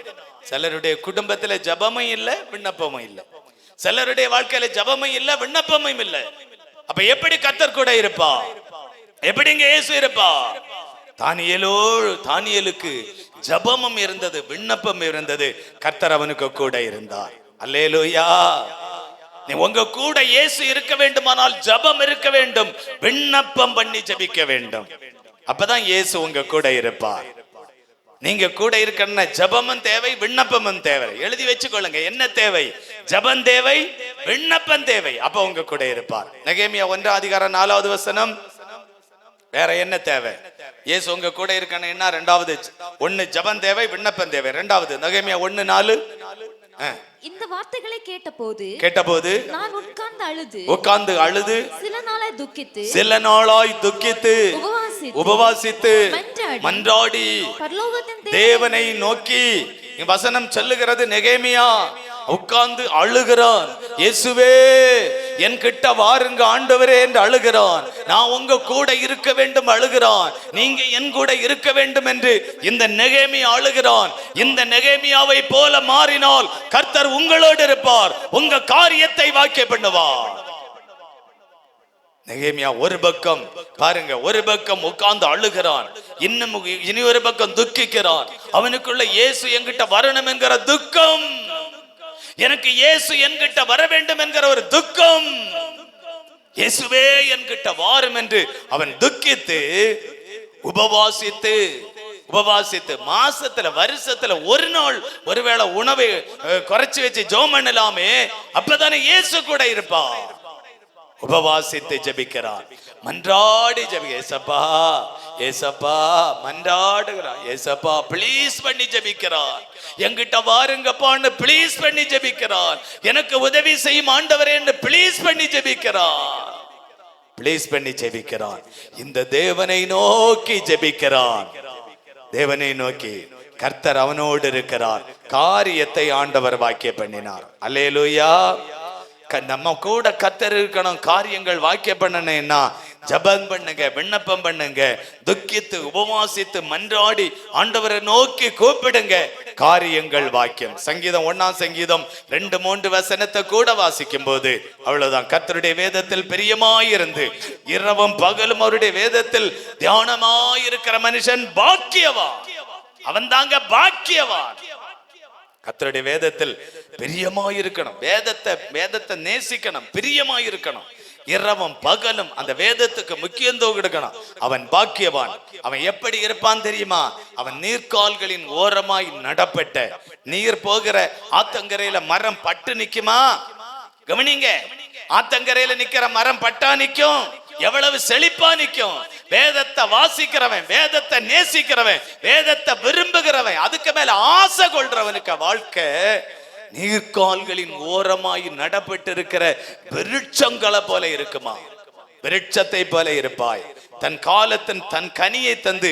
[SPEAKER 1] சிலருடைய குடும்பத்துல ஜெபமும் இல்ல, விண்ணப்பமும் இல்ல. சிலருடைய வாழ்க்கையில ஜெபமும் இல்ல, விண்ணப்பமும் இல்ல. அப்ப எப்படி கர்த்தர் கூட இருப்பா? எப்படிங்க இயேசு இருப்பா? தானியேலுக்கு ஜெபமும் இருந்தது, விண்ணப்பம் இருந்தது. கர்த்தர் அவனுக்கு கூட இருந்தார். அல்லேலூயா. நீ உங்க கூட இயேசு இருக்க வேண்டுமானால் ஜெபம் இருக்க வேண்டும், விண்ணப்பம் பண்ணி ஜெபிக்க வேண்டும். அப்பதான் இயேசு உங்க கூட இருப்பார். நீங்க கூட இருக்கணும்னா ஜெபமும் தேவை, விண்ணப்பமும் தேவை. எழுதி வச்சுக்கொள்ளுங்க, என்ன தேவை? ஜெபம் தேவை, விண்ணப்பம் தேவை. அப்ப உங்க கூட இருப்பார். நெகேமியா 1ஆம் அதிகாரம் 4வது வசனம். வேற என்ன தேவை? இயேசு உங்க கூட இருக்கணும்னா 2வது 1 ஜெபம் தேவை, விண்ணப்பம் தேவை. 2வது நெகேமியா 1:4.
[SPEAKER 2] இந்த வார்த்தைகளை
[SPEAKER 1] கேட்டபோது
[SPEAKER 2] நான் உட்கார்ந்து அழுது
[SPEAKER 1] சில நாளாய் துக்கித்து உபவாசித்து மன்றாடி தேவனை நோக்கி. வசனம் சொல்லுகிறது, நெகேமியா உட்கார்ந்து அழுகிறான். இயேசுவே என் கிட்ட வாருங்க ஆண்டவரே என்று அழுகிறான். நான் உங்க கூட இருக்க வேண்டும் அழுகிறான். நீங்க என் கூட இருக்க வேண்டும் என்று இந்த நெகேமியா அழுகிறான். இந்த நெகேமியாவை போல மாறினால் கர்த்தர் உங்களோடு இருப்பார், உங்க காரியத்தை வாய்க்க பண்ணுவார். நெகேமியா ஒரு பக்கம் பாருங்க, ஒரு பக்கம் உட்கார்ந்து அழுகிறான், இனி ஒரு பக்கம் துக்கிக்கிறான். அவனுக்குள்ள இயேசு என்கிட்ட வரணும் என்கிற துக்கம், எனக்கு இயேசு என்கிட்ட வர வேண்டும் என்கிற ஒரு துக்கம், இயேசுவே என்கிட்ட வாரும் என்று அவன் துக்கித்து உபவாசித்து மாசத்துல வருஷத்துல ஒரு நாள் ஒருவேளை உணவை குறைச்சு வச்சு ஜெபம் பண்ணலாமே, அப்பதானே இயேசு கூட இருப்பா. உபவாசித்து ஜெபிக்கிறான், மன்றாடி ஏசப்பா ஏசப்பா மன்றாடுகிறான், ஏசப்பா ப்ளீஸ் பண்ணி ஜெபிக்கிறான், என்கிட்ட வாருங்கப்பான்னு ப்ளீஸ் பண்ணி ஜெபிக்கிறான், எனக்கு உதவி செய்யும் ஆண்டவரேன்னு ப்ளீஸ் பண்ணி ஜெபிக்கிறான், ப்ளீஸ் பண்ணி ஜெபிக்கிறான். இந்த தேவனை நோக்கி ஜெபிக்கிறான், தேவனை நோக்கி. கர்த்தர் அவனோடு இருக்கிறார். காரியத்தை ஆண்டவர் வாக்கிய பண்ணினார். அல்லேலூயா. நம்ம கூட கர்த்தர் இருக்கணும். காரியங்கள் வாக்கிய பண்ணணும்னா ஜெபம் பண்ணுங்க, விண்ணப்பம் பண்ணுங்க, துக்கித்து உபவாசித்து மன்றாடி ஆண்டவரை நோக்கி கூப்பிடுங்க, காரியங்கள் வாக்கியம். சங்கீதம் 1 சங்கீதம் 2-3 வசனத்தை கூட வாசிக்கும் போது அவ்வளவுதான். கர்த்தருடைய வேதத்தில் பிரியமாயிருந்து இரவும் பகலும் அவருடைய வேதத்தில் தியானமாயிருக்கிற மனுஷன் பாக்கியவான். அவன் தாங்க பாக்கியவான். கர்த்தருடைய வேதத்தில் பிரியமாயிருக்கணும், வேதத்தை நேசிக்கணும், பிரியமாயிருக்கணும், இரவும் பகலும் அந்த வேதத்துக்கு முக்கியத்துவம் கொடுக்கணும். அவன் பாக்கியவான். அவன் எப்படி இருப்பான் தெரியுமா? அவன் நீர்க்கால்களின் ஓரமாய் நடப்பட்ட, நீர் போகிற ஆத்தங்கரையில மரம் பட்டு நிக்குமா? கவனிங்க, ஆத்தங்கரையில நிக்கிற மரம் பட்டா நிக்கும், எவ்வளவு செழிப்பா நிக்கும். வேதத்தை வாசிக்கிறவன், வேதத்தை நேசிக்கிறவன், வேதத்தை விரும்புகிறவன், அதுக்கு மேல ஆசை கொள்றவனுக்கு வாழ்க்கை நீர்க்கால்களின் ஓரமாய் நடப்பட்டு இருக்கிற விருட்சங்களை போல இருக்குமா? விருட்சத்தை போல இருப்பாய். தன் காலத்தின் தன் கனியை தந்து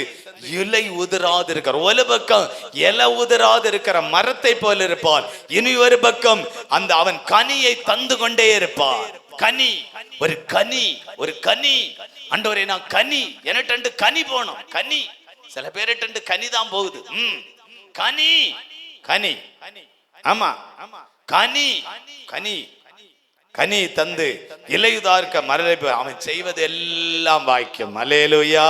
[SPEAKER 1] இலை உதிராது இருக்கிற, ஒரு பக்கம் இலை உதிராது இருக்கிற மரத்தை போல இருப்பான், இனி ஒரு பக்கம் அந்த அவன் கனியை தந்து கொண்டே இருப்பான். கனி, ஒரு கனி, ஒரு கனி. ஆண்டவரே நான் கனி, என்னட்டு கனி போனோம். கனி சில பேருட்டு கனி தான் போகுது. கனி கனி ஆமா, கனி கனி கனி தந்து இலையுதார்க்க மரலை அவன் செய்வது எல்லாம் வாய்க்கும். அல்லேலூயா.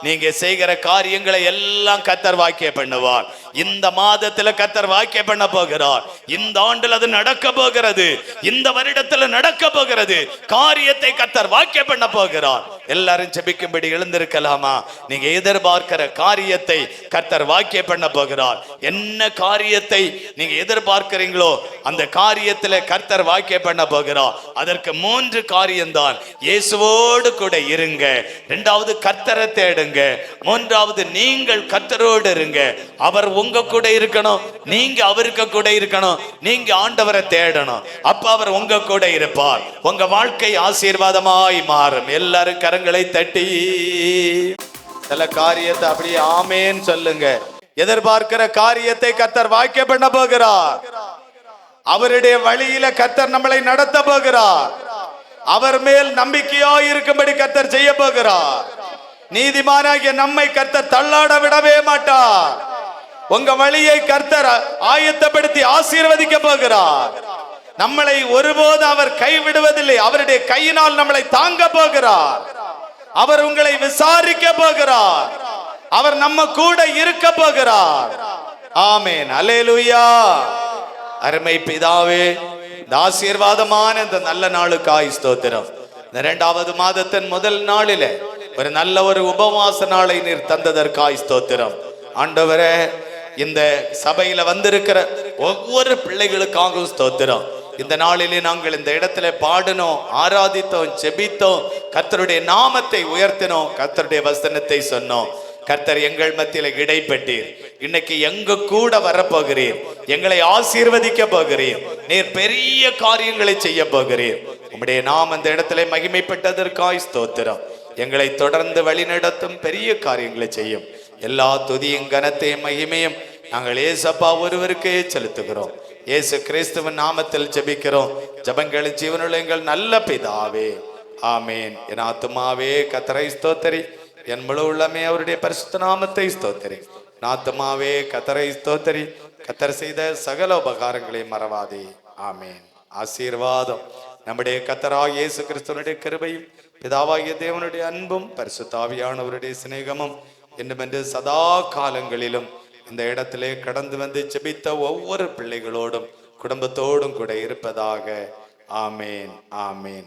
[SPEAKER 1] நீங்க செய்கிற காரியங்களை எல்லாம் கர்த்தர் வாக்கிய பண்ணுவார். இந்த மாதத்துல கர்த்தர் வாக்கிய பண்ண போகிறார். இந்த ஆண்டில் அது நடக்க போகிறது. இந்த வருடத்துல நடக்க போகிறது. காரியத்தை கர்த்தர் வாக்கிய பண்ண போகிறார். எல்லாரும் ஜெபிக்கும்படி எழுந்திருக்கலாமா? நீங்க எதிர்பார்க்கிற காரியத்தை கர்த்தர் வாக்கிய பண்ண போகிறார். என்ன காரியத்தை நீங்க எதிர்பார்க்கிறீங்களோ அந்த காரியத்துல கர்த்தர் வாக்கிய பண்ண போகிறார். அதற்கு 3 காரியம்தான். இயேசுவோடு கூட இருங்க, 2வது கர்த்தரை தேடுங்க, 3வது நீங்கள் கர்த்தரோடு இருங்க. அவர் உங்க கூட இருக்கணும், நீங்க அவருக்கு கூட இருக்கணும், நீங்க ஆண்டவரை தேடணும். அப்ப அவர் உங்க கூட இருப்பார். உங்க வாழ்க்கை ஆசீர்வாதமாய் மாறும். எல்லாரும் கரங்களை தட்டி சில காரியத்தை அப்படியே ஆமேன்னு சொல்லுங்க. எதிர்பார்க்கிற காரியத்தை கர்த்தர் வாக்கிய பண்ண போகிறார். அவருடைய வழியில கர்த்தர் நம்மளை நடத்த போகிறார். அவர் மேல் நம்பிக்கையாய் இருக்கும்படி கர்த்தர் செய்ய போகிறார். நீதிமானாகிய நம்மை கர்த்தர் தள்ளாட விடவே மாட்டார். உங்க வழியை கர்த்தர் ஆயத்தப்படுத்தி ஆசீர்வதிக்க போகிறார். நம்மளை ஒருபோது அவர் கைவிடுவதில்லை. அவருடைய கையினால் நம்மளை தாங்க போகிறார். அவர் உங்களை விசாரிக்க போகிறார். அவர் நம்ம கூட இருக்க போகிறார். ஆமென். அல்லேலூயா. அருமை பிதாவே, இந்த ஆசீர்வாதமான இந்த நல்ல நாளுக்காய் ஸ்தோத்திரம். இந்த 2வது மாதத்தின் முதல் நாளிலே ஒரு நல்ல ஒரு உபவாச நாளை நீர் தந்ததற்காய் ஸ்தோத்திரம். ஆண்டவரே, இந்த சபையில வந்திருக்கிற ஒவ்வொரு பிள்ளைகளுக்காகவும் ஸ்தோத்திரம். இந்த நாளிலே நாங்கள் இந்த இடத்துல பாடினோம், ஆராதித்தோம், ஜெபித்தோம், கர்த்தருடைய நாமத்தை உயர்த்தினோம், கர்த்தருடைய வசனத்தை சொன்னோம். கர்த்தர் எங்கள் மத்தியில இடைப்பட்டீர். இன்னைக்கு எங்க கூட வரப்போகிறீர். எங்களை ஆசீர்வதிக்க போகிறீர். நீர் பெரிய காரியங்களை செய்ய போகிறீர். உம்முடைய நாம் அந்த இடத்துல மகிமைப்பட்டதற்காய் ஸ்தோத்திரம். எங்களை தொடர்ந்து வழிநடத்தும், பெரிய காரியங்களை செய்யும். எல்லா துதியும் கனத்தையும் மகிமையும் நாங்கள் ஏசப்பா ஒருவருக்கே செலுத்துகிறோம். இயேசு கிறிஸ்துவின் நாமத்தில் ஜெபிக்கிறோம். ஜெபங்கள் ஜீவனுள்ள எங்கள் நல்ல பிதாவே, ஆமேன். என் ஆத்துமாவே கர்த்தரை ஸ்தோத்திரி, என் முழு உள்ளமே அவருடைய பரிசுத்த நாமத்தை ஸ்தோத்திரி. ஆத்துமாவே கர்த்தரை ஸ்தோத்திரி, கர்த்தர் செய்த சகல உபகாரங்களை மறவாதே. ஆமேன். ஆசீர்வாதம் நம்முடைய கர்த்தராகிய இயேசு கிறிஸ்துவினுடைய கிருபையும் பிதாவாகிய தேவனுடைய அன்பும் பரிசுத்தாவியானவருடைய சிநேகமும் என்று சதா காலங்களிலும் இந்த இடத்திலே கடந்து வந்து ஜெபித்த ஒவ்வொரு பிள்ளைகளோடும் குடும்பத்தோடும் கூட இருப்பதாக. ஆமேன், ஆமேன்.